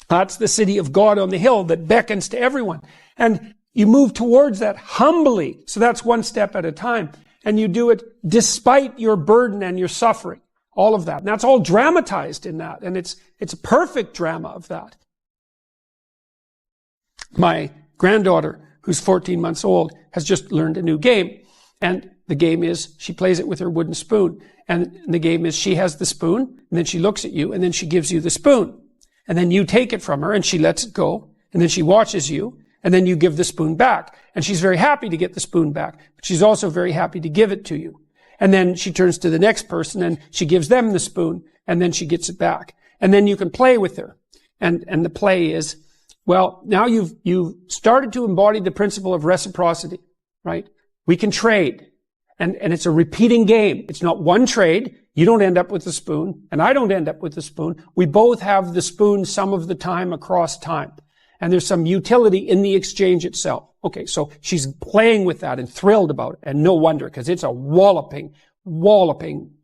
That's the city of God on the hill that beckons to everyone. And you move towards that humbly. So that's one step at a time. And you do it despite your burden and your suffering. All of that. And that's all dramatized in that. And it's a perfect drama of that. My granddaughter, who's 14 months old, has just learned a new game. And the game is she plays it with her wooden spoon. And the game is she has the spoon, and then she looks at you, and then she gives you the spoon. And then you take it from her, and she lets it go. And then she watches you, and then you give the spoon back. And she's very happy to get the spoon back. But she's also very happy to give it to you. And then she turns to the next person, and she gives them the spoon, and then she gets it back. And then you can play with her. And the play is, well, now you've started to embody the principle of reciprocity, right? We can trade. And it's a repeating game. It's not one trade. You don't end up with the spoon, and I don't end up with the spoon. We both have the spoon some of the time across time. And there's some utility in the exchange itself. Okay, so she's playing with that and thrilled about it. And no wonder, because it's a walloping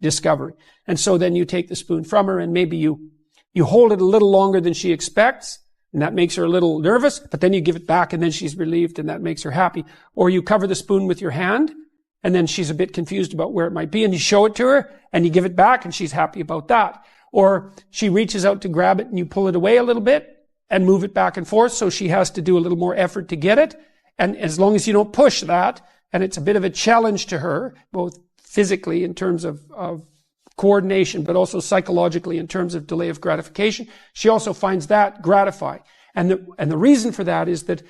discovery. And so then you take the spoon from her, and maybe you hold it a little longer than she expects, and that makes her a little nervous, but then you give it back, and then she's relieved, and that makes her happy. Or you cover the spoon with your hand, and then she's a bit confused about where it might be, and you show it to her, and you give it back, and she's happy about that. Or she reaches out to grab it, and you pull it away a little bit, and move it back and forth, so she has to do a little more effort to get it. And as long as you don't push that, and it's a bit of a challenge to her, both physically in terms of coordination, but also psychologically in terms of delay of gratification, she also finds that gratifying. And the reason for that is that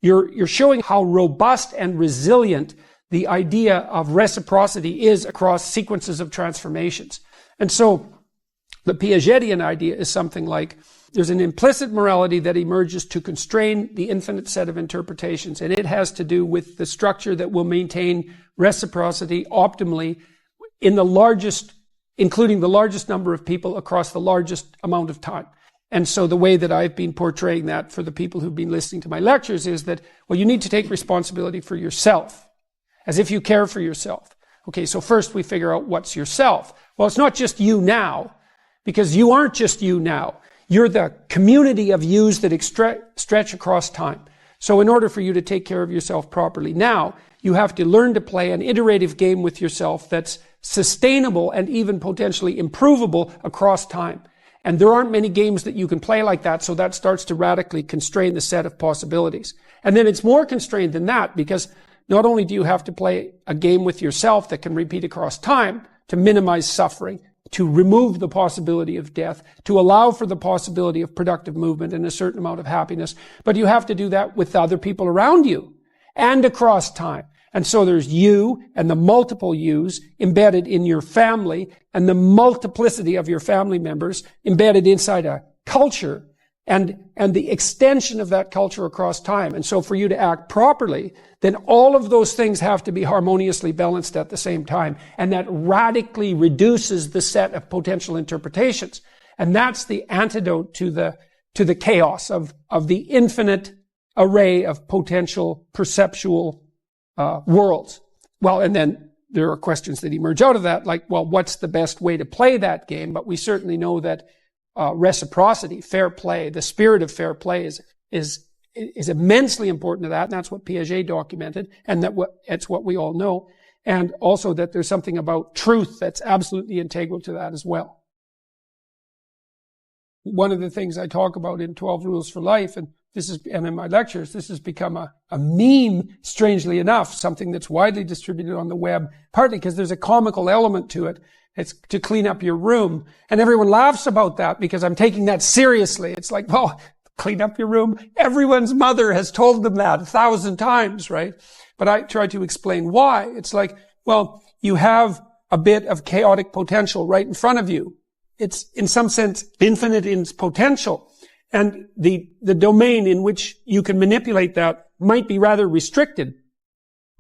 you're showing how robust and resilient the idea of reciprocity is across sequences of transformations. And so the Piagetian idea is something like, there's an implicit morality that emerges to constrain the infinite set of interpretations, and it has to do with the structure that will maintain reciprocity optimally in the largest, including the largest number of people across the largest amount of time. And so the way that I've been portraying that for the people who've been listening to my lectures is that, well, you need to take responsibility for yourself, as if you care for yourself. Okay, so first we figure out what's yourself. Well, it's not just you now, because you aren't just you now. You're the community of yous that stretch across time. So in order for you to take care of yourself properly now, you have to learn to play an iterative game with yourself that's sustainable and even potentially improvable across time. And there aren't many games that you can play like that, so that starts to radically constrain the set of possibilities. And then it's more constrained than that, because not only do you have to play a game with yourself that can repeat across time to minimize suffering, to remove the possibility of death, to allow for the possibility of productive movement and a certain amount of happiness, but you have to do that with other people around you and across time. And so there's you and the multiple yous embedded in your family and the multiplicity of your family members embedded inside a culture and the extension of that culture across time. And so for you to act properly, then all of those things have to be harmoniously balanced at the same time. And that radically reduces the set of potential interpretations. And that's the antidote to the chaos of the infinite array of potential perceptual worlds. Well, and then there are questions that emerge out of that, like, well, what's the best way to play that game? But we certainly know that reciprocity, fair play, the spirit of fair play is immensely important to that, and that's what Piaget documented, and that's what we all know, and also that there's something about truth that's absolutely integral to that as well. One of the things I talk about in 12 Rules for Life, and in my lectures, this has become a meme, strangely enough, something that's widely distributed on the web, partly because there's a comical element to it. It's to clean up your room. And everyone laughs about that because I'm taking that seriously. It's like, well, clean up your room. Everyone's mother has told them that 1,000 times, right? But I try to explain why. It's like, well, you have a bit of chaotic potential right in front of you. It's, in some sense, infinite in its potential. And the domain in which you can manipulate that might be rather restricted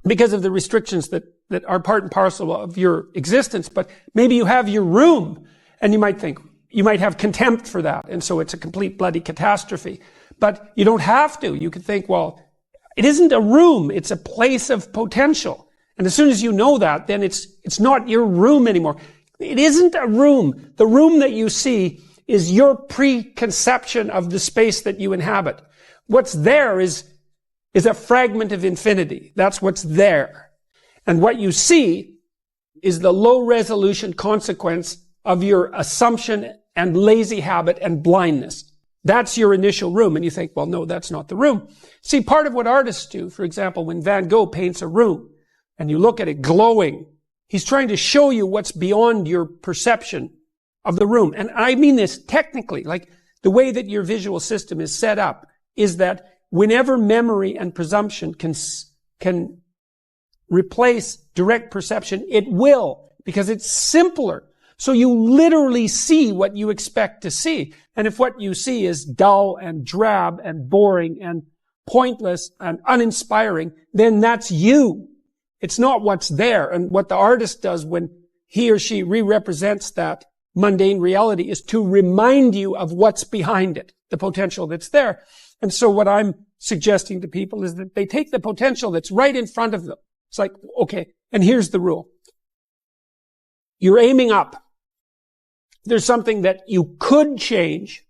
because of the restrictions that are part and parcel of your existence. But maybe you have your room, and you might have contempt for that, and so it's a complete bloody catastrophe. But you don't have to. You could think, well, it isn't a room, it's a place of potential. And as soon as you know that, then it's not your room anymore. It isn't a room. The room that you see is your preconception of the space that you inhabit. What's there is a fragment of infinity. That's what's there. And what you see is the low-resolution consequence of your assumption and lazy habit and blindness. That's your initial room. And you think, well, no, that's not the room. See, part of what artists do, for example, when Van Gogh paints a room, and you look at it glowing, he's trying to show you what's beyond your perception of the room. And I mean this technically, like the way that your visual system is set up is that whenever memory and presumption can replace direct perception, it will, because it's simpler. So you literally see what you expect to see. And if what you see is dull and drab and boring and pointless and uninspiring, then that's you. It's not what's there. And what the artist does when he or she re-represents that mundane reality is to remind you of what's behind it, the potential that's there. And so what I'm suggesting to people is that they take the potential that's right in front of them. It's like, okay, and here's the rule. You're aiming up. There's something that you could change,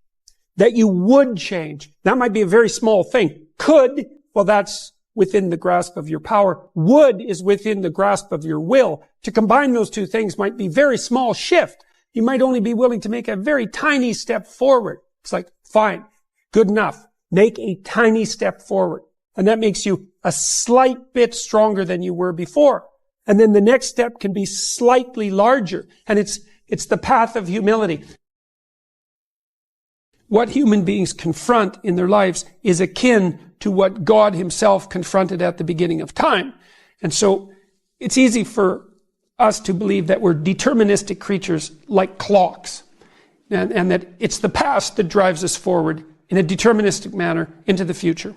that you would change. That might be a very small thing. Could, well, that's within the grasp of your power. Would is within the grasp of your will. To combine those two things might be a very small shift. You might only be willing to make a very tiny step forward. It's like, fine, good enough. Make a tiny step forward. And that makes you a slight bit stronger than you were before. And then the next step can be slightly larger. And it's the path of humility. What human beings confront in their lives is akin to what God himself confronted at the beginning of time. And so it's easy for us to believe that we're deterministic creatures like clocks. And that it's the past that drives us forward in a deterministic manner into the future.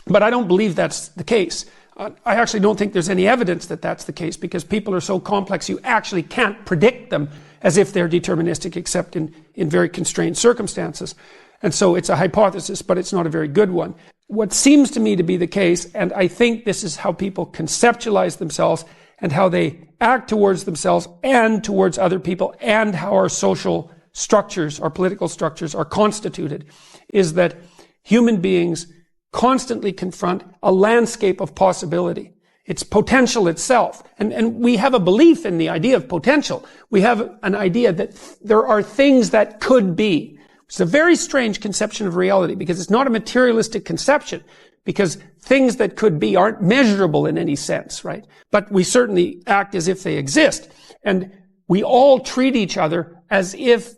But I don't believe that's the case. I actually don't think there's any evidence that that's the case, because people are so complex you actually can't predict them as if they're deterministic, except in very constrained circumstances. And so it's a hypothesis, but it's not a very good one. What seems to me to be the case, and I think this is how people conceptualize themselves and how they act towards themselves and towards other people, and how our social structures, our political structures are constituted, is that human beings constantly confront a landscape of possibility. It's potential itself. And we have a belief in the idea of potential. We have an idea that there are things that could be. It's a very strange conception of reality, because it's not a materialistic conception, because things that could be aren't measurable in any sense, right? But we certainly act as if they exist. And we all treat each other as if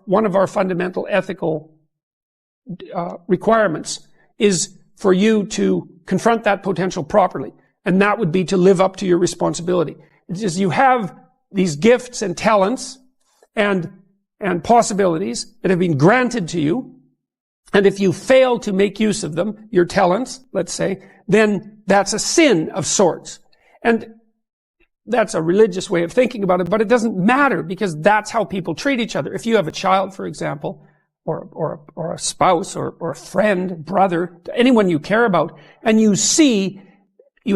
one of our fundamental ethical requirements is for you to confront that potential properly. And that would be to live up to your responsibility. It's just you have these gifts and talents and possibilities that have been granted to you. And if you fail to make use of them, your talents, let's say, then that's a sin of sorts. And that's a religious way of thinking about it, but it doesn't matter, because that's how people treat each other. If you have a child, for example, or a spouse, or a friend, brother, anyone you care about, and you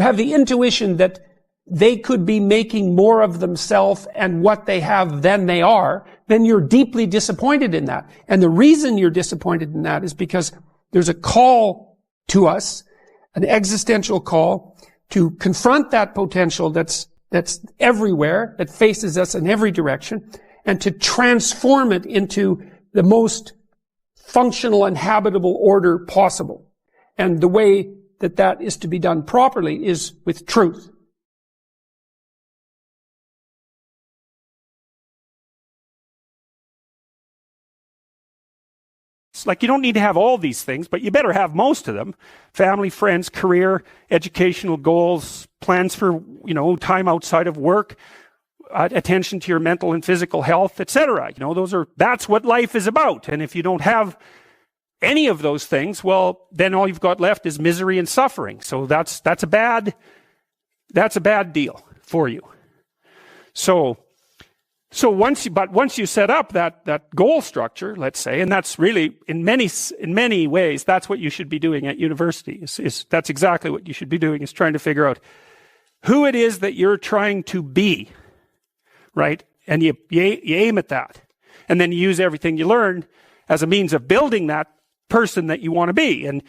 have the intuition that they could be making more of themselves and what they have than they are, then you're deeply disappointed in that. And the reason you're disappointed in that is because there's a call to us, an existential call, to confront that potential that's everywhere, that faces us in every direction, and to transform it into the most functional and habitable order possible. And the way that is to be done properly is with truth. It's like you don't need to have all these things, but you better have most of them. Family, friends, career, educational goals, plans for, time outside of work, attention to your mental and physical health, etc. That's what life is about. And if you don't have any of those things, well, then all you've got left is misery and suffering. So that's a bad deal for you. So once you set up that goal structure, let's say, and that's really in many ways that's what you should be doing at university. That's exactly what you should be doing, is trying to figure out who it is that you're trying to be, right? And you aim at that, and then you use everything you learn as a means of building that person that you want to be. And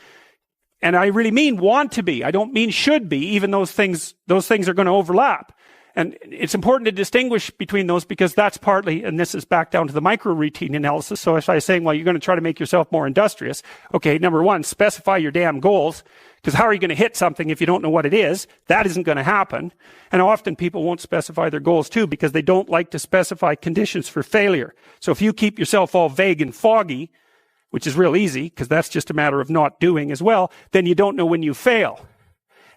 I really mean want to be. I don't mean should be, even those things are going to overlap. And it's important to distinguish between those because that's partly, and this is back down to the micro routine analysis. So if I was saying, well, you're going to try to make yourself more industrious. Okay, number one, specify your damn goals. Because how are you going to hit something if you don't know what it is? That isn't going to happen. And often people won't specify their goals too because they don't like to specify conditions for failure. So if you keep yourself all vague and foggy, which is real easy because that's just a matter of not doing as well, then you don't know when you fail.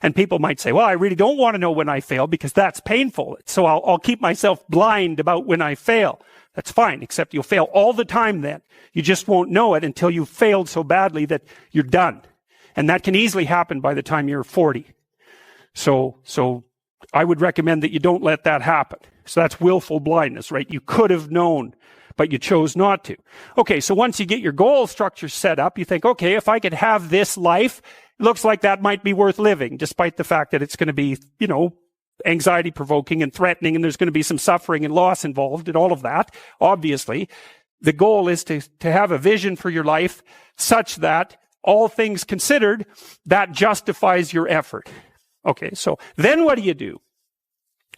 And people might say, well, I really don't want to know when I fail because that's painful. So I'll keep myself blind about when I fail. That's fine, except you'll fail all the time then. You just won't know it until you've failed so badly that you're done. And that can easily happen by the time you're 40. So I would recommend that you don't let that happen. So that's willful blindness, right? You could have known, but you chose not to. Okay, so once you get your goal structure set up, you think, okay, if I could have this life, it looks like that might be worth living, despite the fact that it's going to be, anxiety provoking and threatening, and there's going to be some suffering and loss involved and all of that. Obviously, the goal is to have a vision for your life such that all things considered, that justifies your effort. Okay, so then what do you do?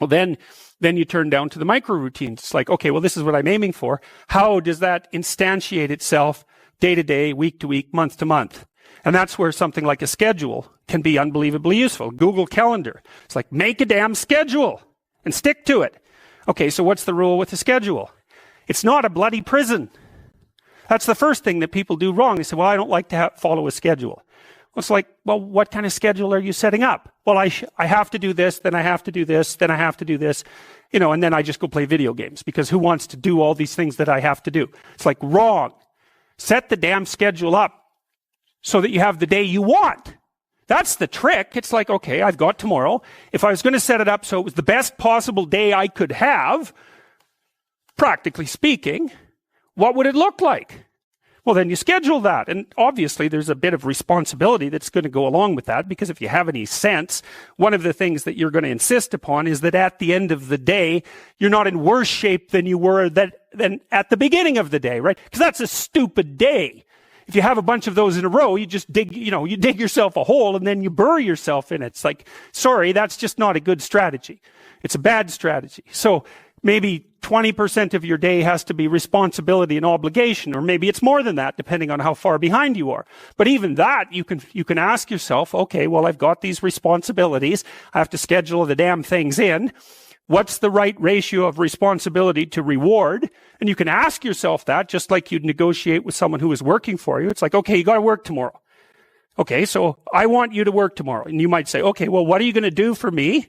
Well, then you turn down to the micro routines. It's like, okay, well, this is what I'm aiming for. How does that instantiate itself day to day, week to week, month to month? And that's where something like a schedule can be unbelievably useful. Google Calendar. It's like, make a damn schedule and stick to it. Okay, so what's the rule with the schedule? It's not a bloody prison. That's the first thing that people do wrong. They say, well, I don't like to follow a schedule. Well, it's like, well, what kind of schedule are you setting up? Well, I have to do this, then I have to do this, then I have to do this, and then I just go play video games because who wants to do all these things that I have to do? It's like, wrong. Set the damn schedule up so that you have the day you want. That's the trick. It's like, okay, I've got tomorrow. If I was going to set it up so it was the best possible day I could have, practically speaking, what would it look like? Well, then you schedule that. And obviously, there's a bit of responsibility that's going to go along with that, because if you have any sense, one of the things that you're going to insist upon is that at the end of the day, you're not in worse shape than you were than at the beginning of the day, right? Because that's a stupid day. If you have a bunch of those in a row, you just dig yourself a hole and then you bury yourself in it. It's like, sorry, that's just not a good strategy. It's a bad strategy. So maybe 20% of your day has to be responsibility and obligation, or maybe it's more than that, depending on how far behind you are. But even that, you can ask yourself, okay, well, I've got these responsibilities. I have to schedule the damn things in. What's the right ratio of responsibility to reward? And you can ask yourself that, just like you'd negotiate with someone who is working for you. It's like, okay, you got to work tomorrow. Okay, so I want you to work tomorrow. And you might say, okay, well, what are you going to do for me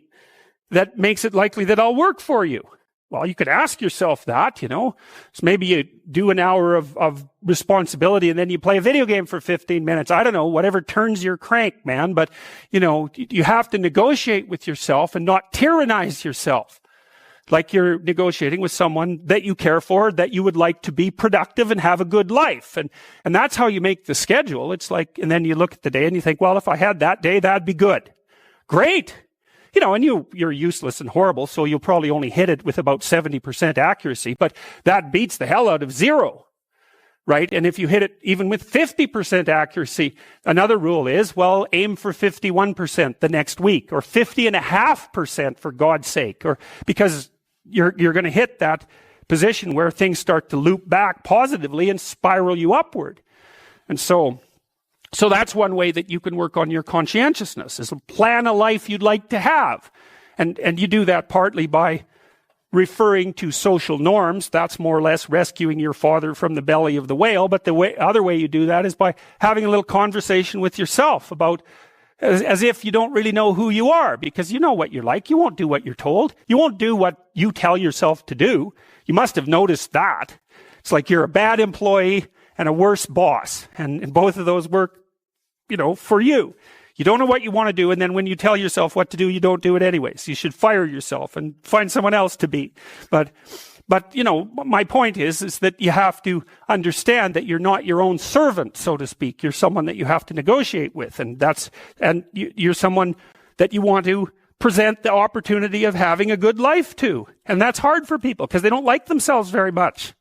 that makes it likely that I'll work for you? Well, you could ask yourself that, So maybe you do an hour of responsibility and then you play a video game for 15 minutes. I don't know, whatever turns your crank, man. But, you have to negotiate with yourself and not tyrannize yourself. Like you're negotiating with someone that you care for, that you would like to be productive and have a good life. And that's how you make the schedule. It's like, and then you look at the day and you think, well, if I had that day, that'd be good. Great. And you're useless and horrible, so you'll probably only hit it with about 70% accuracy, but that beats the hell out of 0, right? And if you hit it even with 50% accuracy, another rule is, well, aim for 51% the next week, or 50.5% for God's sake, or because you're going to hit that position where things start to loop back positively and spiral you upward. And so that's one way that you can work on your conscientiousness, is plan a life you'd like to have. And you do that partly by referring to social norms. That's more or less rescuing your father from the belly of the whale. But the other way you do that is by having a little conversation with yourself about, as if you don't really know who you are, because you know what you're like. You won't do what you're told. You won't do what you tell yourself to do. You must have noticed that. It's like you're a bad employee and a worse boss. And both of those work for you. You don't know what you want to do, and then when you tell yourself what to do, you don't do it anyways. You should fire yourself and find someone else to be. But my point is that you have to understand that you're not your own servant, so to speak. You're someone that you have to negotiate with, and you're someone that you want to present the opportunity of having a good life to. And that's hard for people because they don't like themselves very much.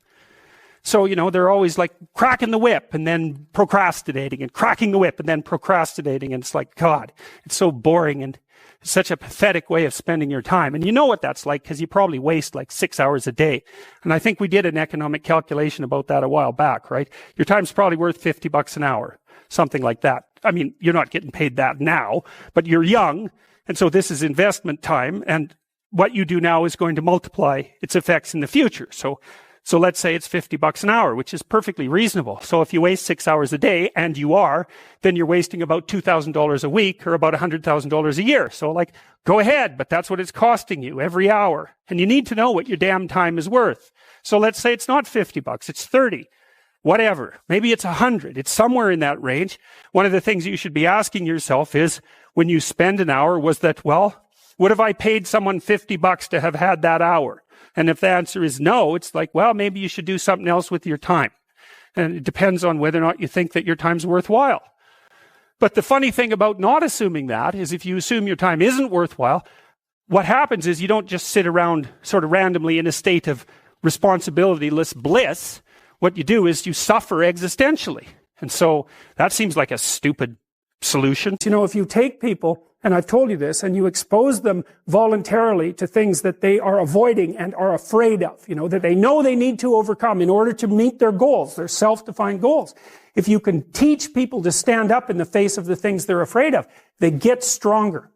So, they're always like cracking the whip and then procrastinating and cracking the whip and then procrastinating. And it's like, God, it's so boring and it's such a pathetic way of spending your time. And you know what that's like because you probably waste like 6 hours a day. And I think we did an economic calculation about that a while back, right? Your time's probably worth $50 an hour, something like that. I mean, you're not getting paid that now, but you're young. And so this is investment time. And what you do now is going to multiply its effects in the future. So let's say it's $50 an hour, which is perfectly reasonable. So if you waste 6 hours a day, and you are, then you're wasting about $2,000 a week or about $100,000 a year. So like, go ahead, but that's what it's costing you every hour. And you need to know what your damn time is worth. So let's say it's not $50, it's 30, whatever. Maybe it's 100. It's somewhere in that range. One of the things you should be asking yourself is, when you spend an hour, was that, well, would have I paid someone $50 to have had that hour? And if the answer is no, it's like, well, maybe you should do something else with your time. And it depends on whether or not you think that your time's worthwhile. But the funny thing about not assuming that is if you assume your time isn't worthwhile, what happens is you don't just sit around sort of randomly in a state of responsibilityless bliss. What you do is you suffer existentially. And so that seems like a stupid solution. If you take people, and I've told you this, and you expose them voluntarily to things that they are avoiding and are afraid of, that they know they need to overcome in order to meet their goals, their self-defined goals. If you can teach people to stand up in the face of the things they're afraid of, they get stronger.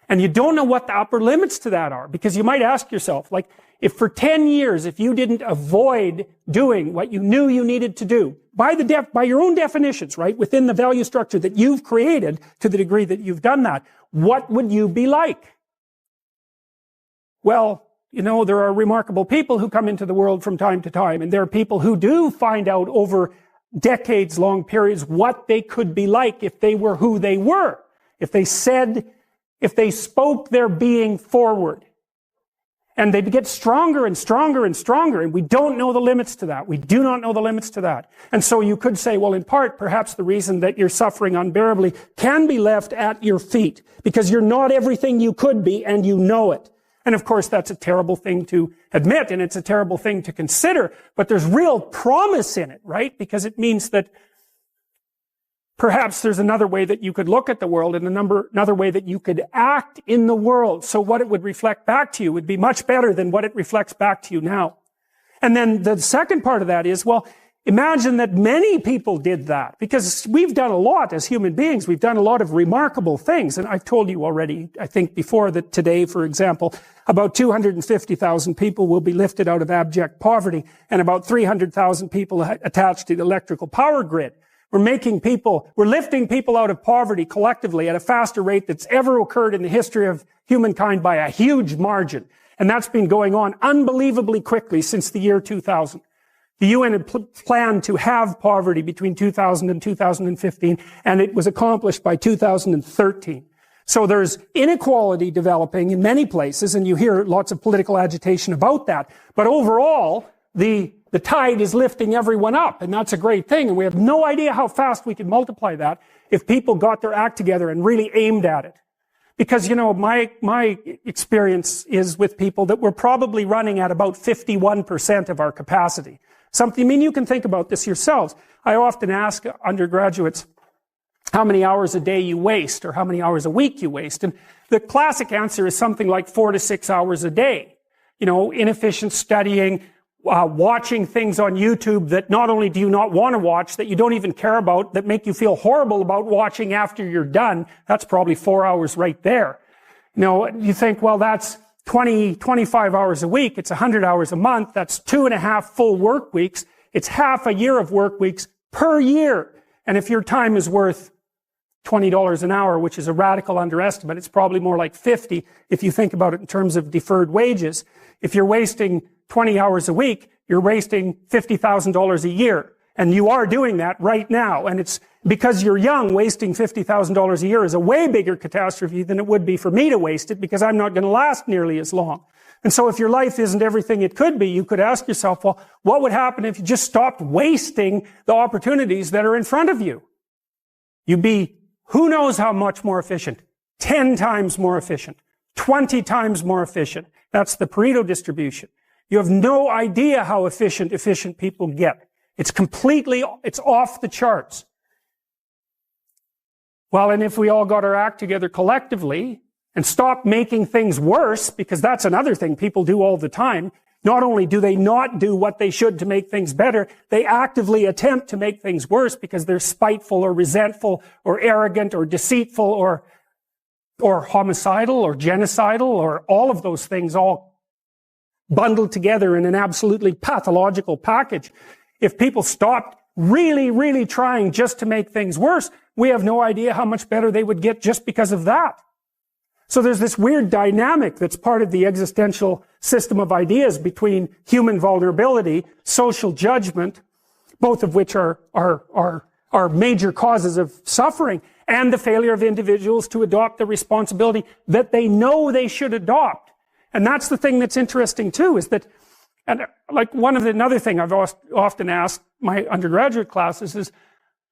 And you don't know what the upper limits to that are, because you might ask yourself, like, if for 10 years, if you didn't avoid doing what you knew you needed to do, by your own definitions, right, within the value structure that you've created to the degree that you've done that, what would you be like? Well, there are remarkable people who come into the world from time to time, and there are people who do find out over decades-long periods what they could be like if they were who they were, if they spoke their being forward. And they get stronger and stronger and stronger, and we don't know the limits to that. We do not know the limits to that. And so you could say, well, in part, perhaps the reason that you're suffering unbearably can be left at your feet, because you're not everything you could be, and you know it. And of course, that's a terrible thing to admit, and it's a terrible thing to consider, but there's real promise in it, right? Because it means that perhaps there's another way that you could look at the world and another way that you could act in the world. So what it would reflect back to you would be much better than what it reflects back to you now. And then the second part of that is, well, imagine that many people did that, because we've done a lot as human beings. We've done a lot of remarkable things. And I've told you already, I think before, that today, for example, about 250,000 people will be lifted out of abject poverty, and about 300,000 people attached to the electrical power grid. We're lifting people out of poverty collectively at a faster rate that's ever occurred in the history of humankind by a huge margin. And that's been going on unbelievably quickly since the year 2000. The UN had planned to have poverty between 2000 and 2015, and it was accomplished by 2013. So there's inequality developing in many places, and you hear lots of political agitation about that. But overall, the tide is lifting everyone up, and that's a great thing. And we have no idea how fast we can multiply that if people got their act together and really aimed at it. Because, my experience is with people that we're probably running at about 51% of our capacity. You can think about this yourselves. I often ask undergraduates how many hours a day you waste or how many hours a week you waste. And the classic answer is something like 4 to 6 hours a day. Inefficient studying, watching things on YouTube that not only do you not want to watch, that you don't even care about, that make you feel horrible about watching after you're done. That's probably 4 hours right there. You think, well, that's 25 hours a week. It's 100 hours a month. That's 2.5 full work weeks. It's half a year of work weeks per year. And if your time is worth $20 an hour, which is a radical underestimate, it's probably more like 50 if you think about it in terms of deferred wages. If you're wasting 20 hours a week, you're wasting $50,000 a year. And you are doing that right now. And it's because you're young, wasting $50,000 a year is a way bigger catastrophe than it would be for me to waste it, because I'm not going to last nearly as long. And so if your life isn't everything it could be, you could ask yourself, well, what would happen if you just stopped wasting the opportunities that are in front of you? You'd be who knows how much more efficient? 10 times more efficient. 20 times more efficient. That's the Pareto distribution. You have no idea how efficient people get. It's off the charts. Well, and if we all got our act together collectively and stopped making things worse, because that's another thing people do all the time, not only do they not do what they should to make things better, they actively attempt to make things worse because they're spiteful or resentful or arrogant or deceitful or homicidal or genocidal or all of those things all bundled together in an absolutely pathological package. If people stopped really, really trying just to make things worse, we have no idea how much better they would get just because of that. So there's this weird dynamic that's part of the existential system of ideas between human vulnerability, social judgment, both of which are major causes of suffering, and the failure of individuals to adopt the responsibility that they know they should adopt. And that's the thing that's interesting too, is that, and like another thing I've often asked my undergraduate classes is,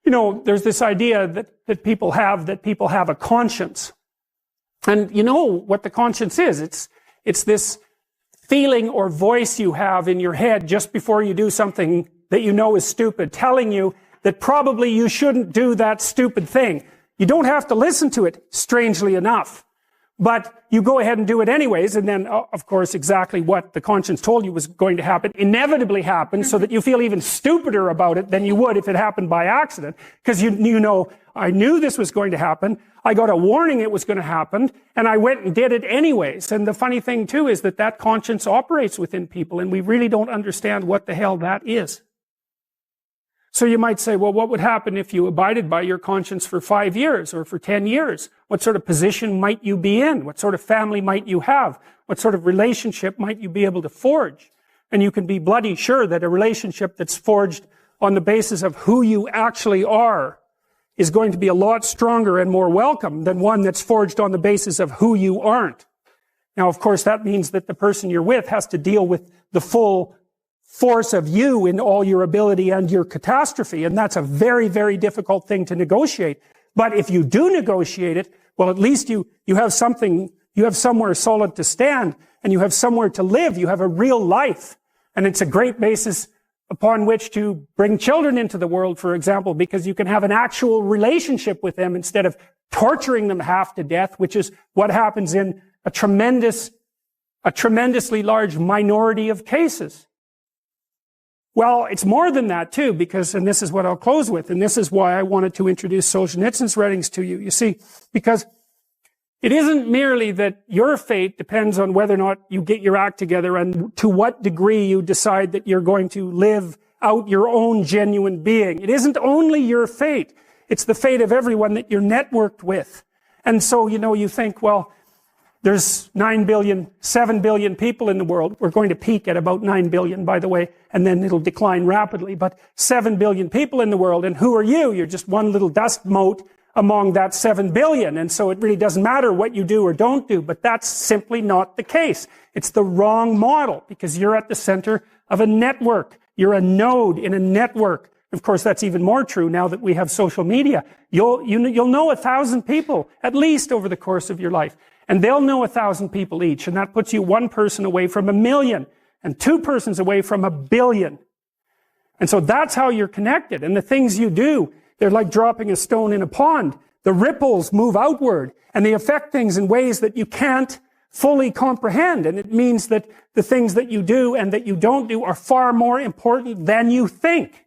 there's this idea that people have a conscience. And you know what the conscience is. It's this feeling or voice you have in your head just before you do something that you know is stupid, telling you that probably you shouldn't do that stupid thing. You don't have to listen to it, strangely enough. But you go ahead and do it anyways, and then, of course, exactly what the conscience told you was going to happen inevitably happens, so that you feel even stupider about it than you would if it happened by accident. Because you know, I knew this was going to happen, I got a warning it was going to happen, and I went and did it anyways. And the funny thing, too, is that conscience operates within people, and we really don't understand what the hell that is. So you might say, well, what would happen if you abided by your conscience for 5 years or for 10 years? What sort of position might you be in? What sort of family might you have? What sort of relationship might you be able to forge? And you can be bloody sure that a relationship that's forged on the basis of who you actually are is going to be a lot stronger and more welcome than one that's forged on the basis of who you aren't. Now, of course, that means that the person you're with has to deal with the full force of you in all your ability and your catastrophe. And that's a very, very difficult thing to negotiate. But if you do negotiate it, well, at least you have something, you have somewhere solid to stand, and you have somewhere to live. You have a real life. And it's a great basis upon which to bring children into the world, for example, because you can have an actual relationship with them instead of torturing them half to death, which is what happens in a tremendously large minority of cases. Well, it's more than that too, because, and this is what I'll close with, and this is why I wanted to introduce Solzhenitsyn's writings to you. You see, because it isn't merely that your fate depends on whether or not you get your act together and to what degree you decide that you're going to live out your own genuine being. It isn't only your fate. It's the fate of everyone that you're networked with. And so, you think, well, there's 7 billion people in the world. We're going to peak at about 9 billion, by the way, and then it'll decline rapidly. But 7 billion people in the world, and who are you? You're just one little dust mote among that 7 billion. And so it really doesn't matter what you do or don't do, but that's simply not the case. It's the wrong model, because you're at the center of a network. You're a node in a network. Of course, that's even more true now that we have social media. You'll know 1,000 people, at least over the course of your life. And they'll know 1,000 people each, and that puts you one person away from 1 million, and 2 persons away from 1 billion. And so that's how you're connected. And the things you do, they're like dropping a stone in a pond. The ripples move outward, and they affect things in ways that you can't fully comprehend. And it means that the things that you do and that you don't do are far more important than you think.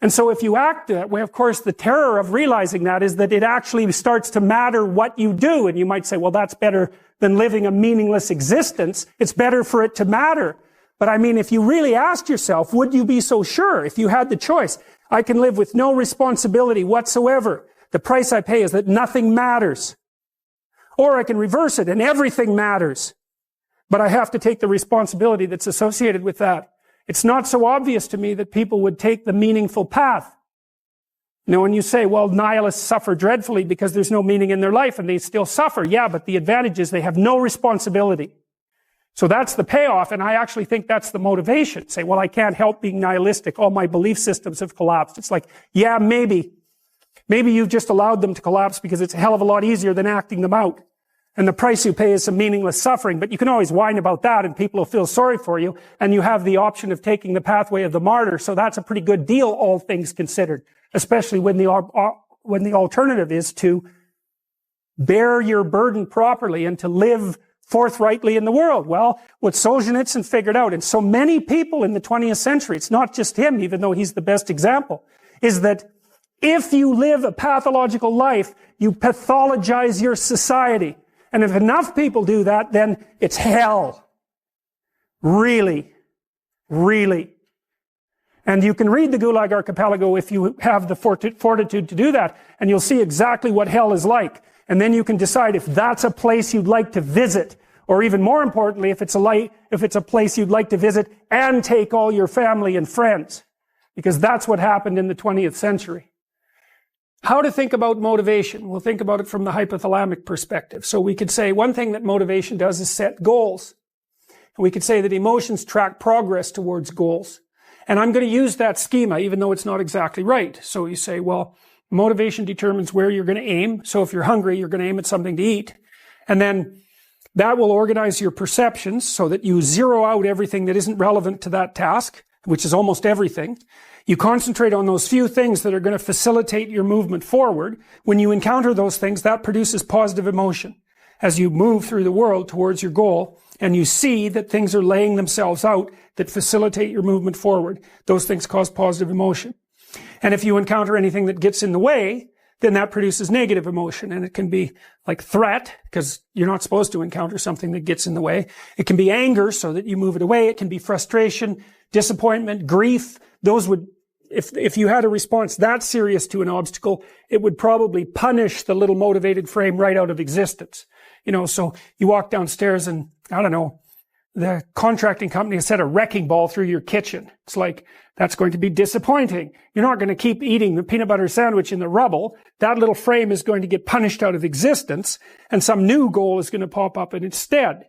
And so if you act that way, of course, the terror of realizing that is that it actually starts to matter what you do. And you might say, well, that's better than living a meaningless existence. It's better for it to matter. But I mean, if you really asked yourself, would you be so sure if you had the choice? I can live with no responsibility whatsoever. The price I pay is that nothing matters. Or I can reverse it and everything matters. But I have to take the responsibility that's associated with that. It's not so obvious to me that people would take the meaningful path. When you say, well, nihilists suffer dreadfully because there's no meaning in their life and they still suffer. Yeah, but the advantage is they have no responsibility. So that's the payoff, and I actually think that's the motivation. Say, well, I can't help being nihilistic. All my belief systems have collapsed. It's like, yeah, maybe. Maybe you've just allowed them to collapse because it's a hell of a lot easier than acting them out. And the price you pay is some meaningless suffering, but you can always whine about that and people will feel sorry for you. And you have the option of taking the pathway of the martyr. So that's a pretty good deal, all things considered, especially when the alternative is to bear your burden properly and to live forthrightly in the world. Well, what Solzhenitsyn figured out, and so many people in the 20th century, it's not just him, even though he's the best example, is that if you live a pathological life, you pathologize your society. And if enough people do that, then it's hell. Really. Really. And you can read the Gulag Archipelago if you have the fortitude to do that, and you'll see exactly what hell is like. And then you can decide if that's a place you'd like to visit, or even more importantly, if it's a place you'd like to visit and take all your family and friends. Because that's what happened in the 20th century. How to think about motivation? We'll think about it from the hypothalamic perspective. So we could say one thing that motivation does is set goals. And we could say that emotions track progress towards goals. And I'm going to use that schema, even though it's not exactly right. So you say, well, motivation determines where you're going to aim. So if you're hungry, you're going to aim at something to eat. And then that will organize your perceptions so that you zero out everything that isn't relevant to that task, which is almost everything. You concentrate on those few things that are going to facilitate your movement forward. When you encounter those things, that produces positive emotion as you move through the world towards your goal, and you see that things are laying themselves out that facilitate your movement forward. Those things cause positive emotion. And if you encounter anything that gets in the way, then that produces negative emotion. And it can be like threat, because you're not supposed to encounter something that gets in the way. It can be anger, so that you move it away. It can be frustration, disappointment, grief. Those would, if you had a response that serious to an obstacle, it would probably punish the little motivated frame right out of existence. You know, so you walk downstairs and, I don't know, the contracting company has set a wrecking ball through your kitchen. It's like, that's going to be disappointing. You're not going to keep eating the peanut butter sandwich in the rubble. That little frame is going to get punished out of existence, and some new goal is going to pop up in its stead.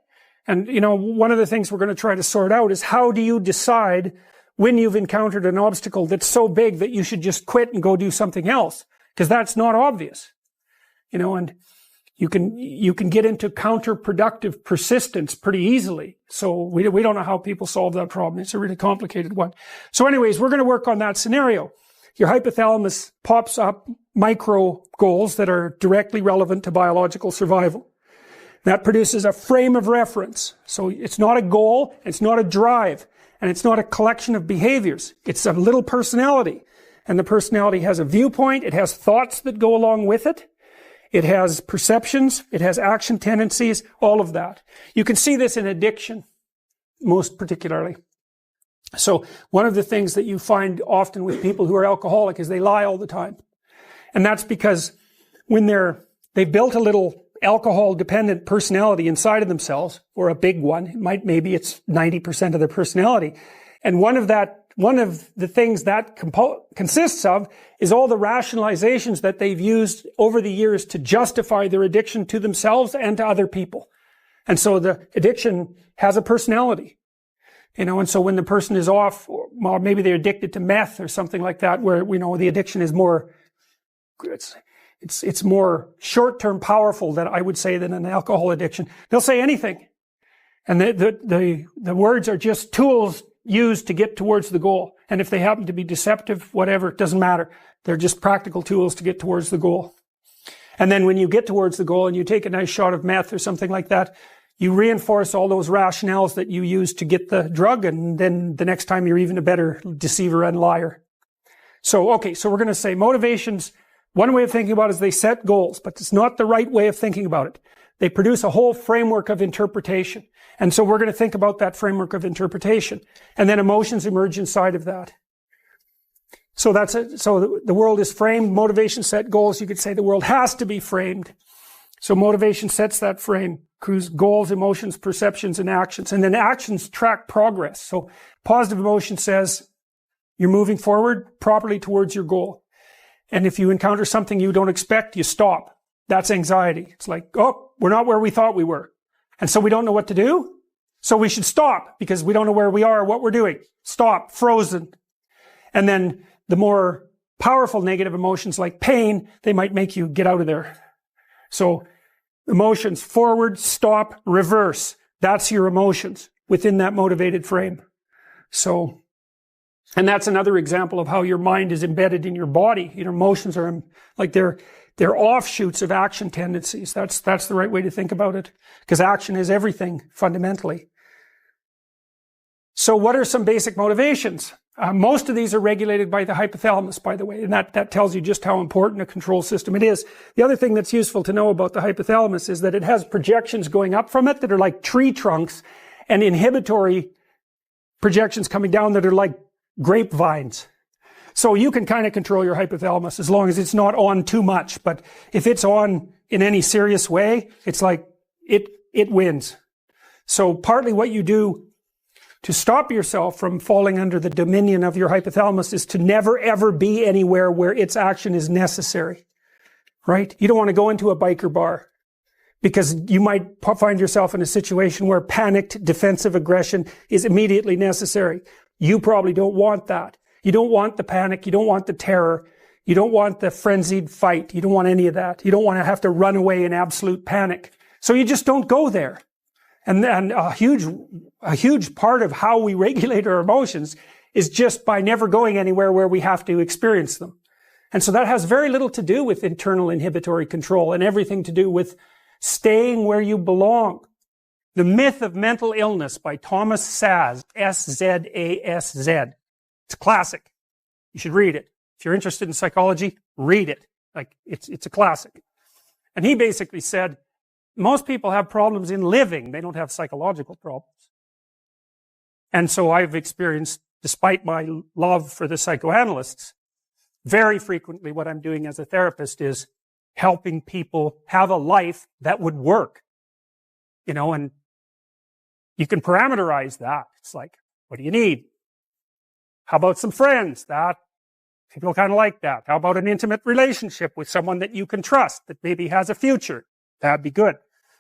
And, you know, one of the things we're going to try to sort out is, how do you decide when you've encountered an obstacle that's so big that you should just quit and go do something else? Because that's not obvious. You know, and you can get into counterproductive persistence pretty easily. So we don't know how people solve that problem. It's a really complicated one. So anyways, we're going to work on that scenario. Your hypothalamus pops up micro goals that are directly relevant to biological survival. That produces a frame of reference. So it's not a goal, it's not a drive, and it's not a collection of behaviors. It's a little personality. And the personality has a viewpoint, it has thoughts that go along with it. It has perceptions, it has action tendencies, all of that. You can see this in addiction, most particularly. So one of the things that you find often with people who are alcoholic is they lie all the time. And that's because when they've built a little alcohol-dependent personality inside of themselves, or a big one, maybe it's 90% of their personality, and one of the things that consists of is all the rationalizations that they've used over the years to justify their addiction to themselves and to other people. And so the addiction has a personality. You know, and so when the person is off, or maybe they're addicted to meth or something like that, where, you know, the addiction is more, it's more short-term powerful than I would say than an alcohol addiction. They'll say anything. And the words are just tools used to get towards the goal. And if they happen to be deceptive, whatever, it doesn't matter. They're just practical tools to get towards the goal. And then when you get towards the goal and you take a nice shot of meth or something like that, you reinforce all those rationales that you used to get the drug, and then the next time you're even a better deceiver and liar. So, okay, so we're going to say motivations, one way of thinking about it is they set goals, but it's not the right way of thinking about it. They produce a whole framework of interpretation. And so we're going to think about that framework of interpretation. And then emotions emerge inside of that. So that's it. So the world is framed. Motivation set goals. You could say the world has to be framed. So motivation sets that frame. Goals, emotions, perceptions, and actions. And then actions track progress. So positive emotion says you're moving forward properly towards your goal. And if you encounter something you don't expect, you stop. That's anxiety. It's like, oh, we're not where we thought we were. And so we don't know what to do. So we should stop because we don't know where we are or what we're doing. Stop, frozen. And then the more powerful negative emotions like pain, they might make you get out of there. So Emotions, forward, stop, reverse. That's your emotions within that motivated frame. So, and that's another example of how your mind is embedded in your body. Your emotions are like they're offshoots of action tendencies. That's the right way to think about it. Because action is everything, fundamentally. So what are some basic motivations? Most of these are regulated by the hypothalamus, by the way, and that tells you just how important a control system it is. The other thing that's useful to know about the hypothalamus is that it has projections going up from it that are like tree trunks, and inhibitory projections coming down that are like grapevines. So you can kind of control your hypothalamus as long as it's not on too much, but if it's on in any serious way, it's like it wins. So partly what you do to stop yourself from falling under the dominion of your hypothalamus is to never ever be anywhere where its action is necessary, right? You don't want to go into a biker bar because you might find yourself in a situation where panicked defensive aggression is immediately necessary. You probably don't want that. You don't want the panic. You don't want the terror. You don't want the frenzied fight. You don't want any of that. You don't want to have to run away in absolute panic. So you just don't go there. And a huge part of how we regulate our emotions is just by never going anywhere where we have to experience them. And so that has very little to do with internal inhibitory control and everything to do with staying where you belong. The Myth of Mental Illness by Thomas Szasz, S-Z-A-S-Z. It's a classic. You should read it. If you're interested in psychology, read it. Like, it's a classic. And he basically said, most people have problems in living. They don't have psychological problems. And so I've experienced, despite my love for the psychoanalysts, very frequently what I'm doing as a therapist is helping people have a life that would work. You know, and you can parameterize that. It's like, what do you need? How about some friends? That people kind of like that. How about an intimate relationship with someone that you can trust, that maybe has a future? That'd be good.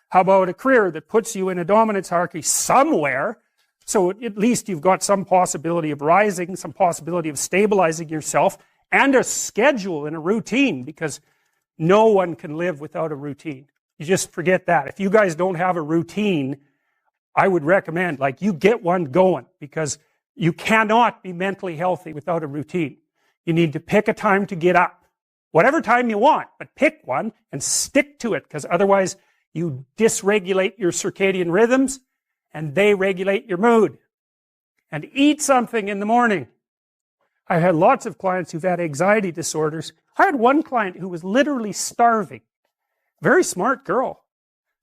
How about a career that puts you in a dominance hierarchy somewhere, so at least you've got some possibility of rising, some possibility of stabilizing yourself, and a schedule and a routine, because no one can live without a routine. You just forget that. If you guys don't have a routine, I would recommend, like, you get one going, because you cannot be mentally healthy without a routine. You need to pick a time to get up. Whatever time you want, but pick one and stick to it, because otherwise you dysregulate your circadian rhythms and they regulate your mood. And eat something in the morning. I've had lots of clients who've had anxiety disorders. I had one client who was literally starving. Very smart girl.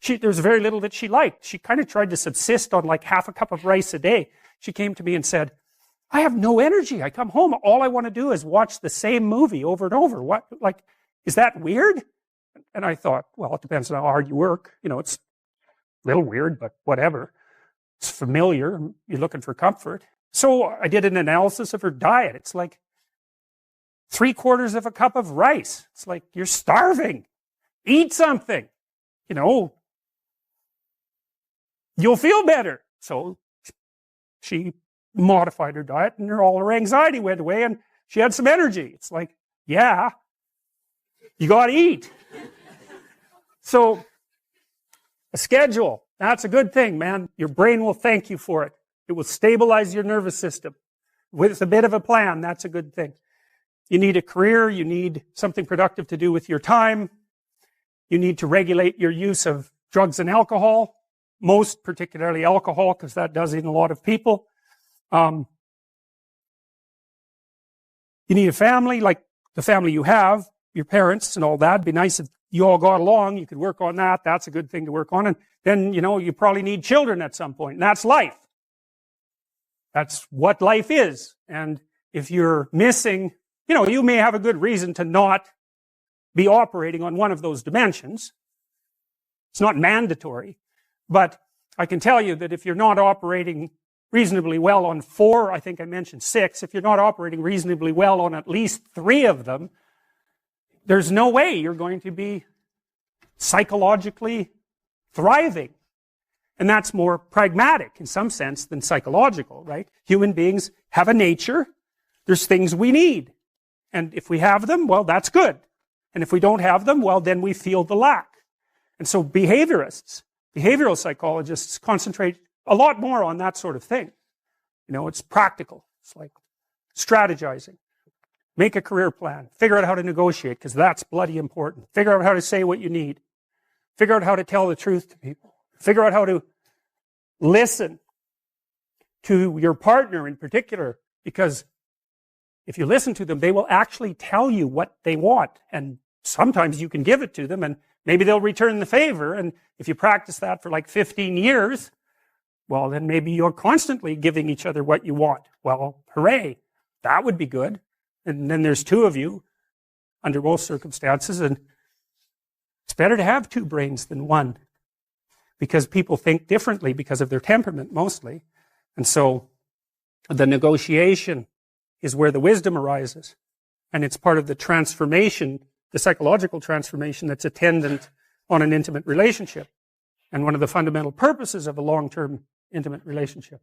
There was very little that she liked. She kind of tried to subsist on like half a cup of rice a day. She came to me and said, I have no energy. I come home, all I want to do is watch the same movie over and over. What, like, is that weird? And I thought, well, it depends on how hard you work. You know, it's a little weird, but whatever. It's familiar. You're looking for comfort. So I did an analysis of her diet. It's like 3/4 of a cup of rice. It's like, you're starving. Eat something. You know, you'll feel better. So she modified her diet and all her anxiety went away and she had some energy. It's like, yeah, you got to eat. So a schedule, that's a good thing, man. Your brain will thank you for it. It will stabilize your nervous system. With a bit of a plan, that's a good thing. You need a career. You need something productive to do with your time. You need to regulate your use of drugs and alcohol, most particularly alcohol, because that does in a lot of people. You need a family, like the family you have, your parents and all that. It'd be nice if you all got along. You could work on that. That's a good thing to work on. And then, you know, you probably need children at some point. And that's life. That's what life is. And if you're missing, you know, you may have a good reason to not be operating on one of those dimensions. It's not mandatory. But I can tell you that if you're not operating reasonably well on 4, I think I mentioned 6, if you're not operating reasonably well on at least 3 of them, there's no way you're going to be psychologically thriving. And that's more pragmatic in some sense than psychological, right? Human beings have a nature. There's things we need. And if we have them, well, that's good. And if we don't have them, well, then we feel the lack. And so behavioral psychologists concentrate a lot more on that sort of thing. You know, it's practical. It's like strategizing. Make a career plan. Figure out how to negotiate, because that's bloody important. Figure out how to say what you need. Figure out how to tell the truth to people. Figure out how to listen to your partner in particular, because if you listen to them, they will actually tell you what they want. And sometimes you can give it to them, and maybe they'll return the favor. And if you practice that for like 15 years, well, then maybe you're constantly giving each other what you want. Well, hooray. That would be good. And then there's two of you under most circumstances, and it's better to have two brains than one, because people think differently because of their temperament mostly. And so the negotiation is where the wisdom arises. And it's part of the transformation, the psychological transformation that's attendant on an intimate relationship. And one of the fundamental purposes of a long-term intimate relationship.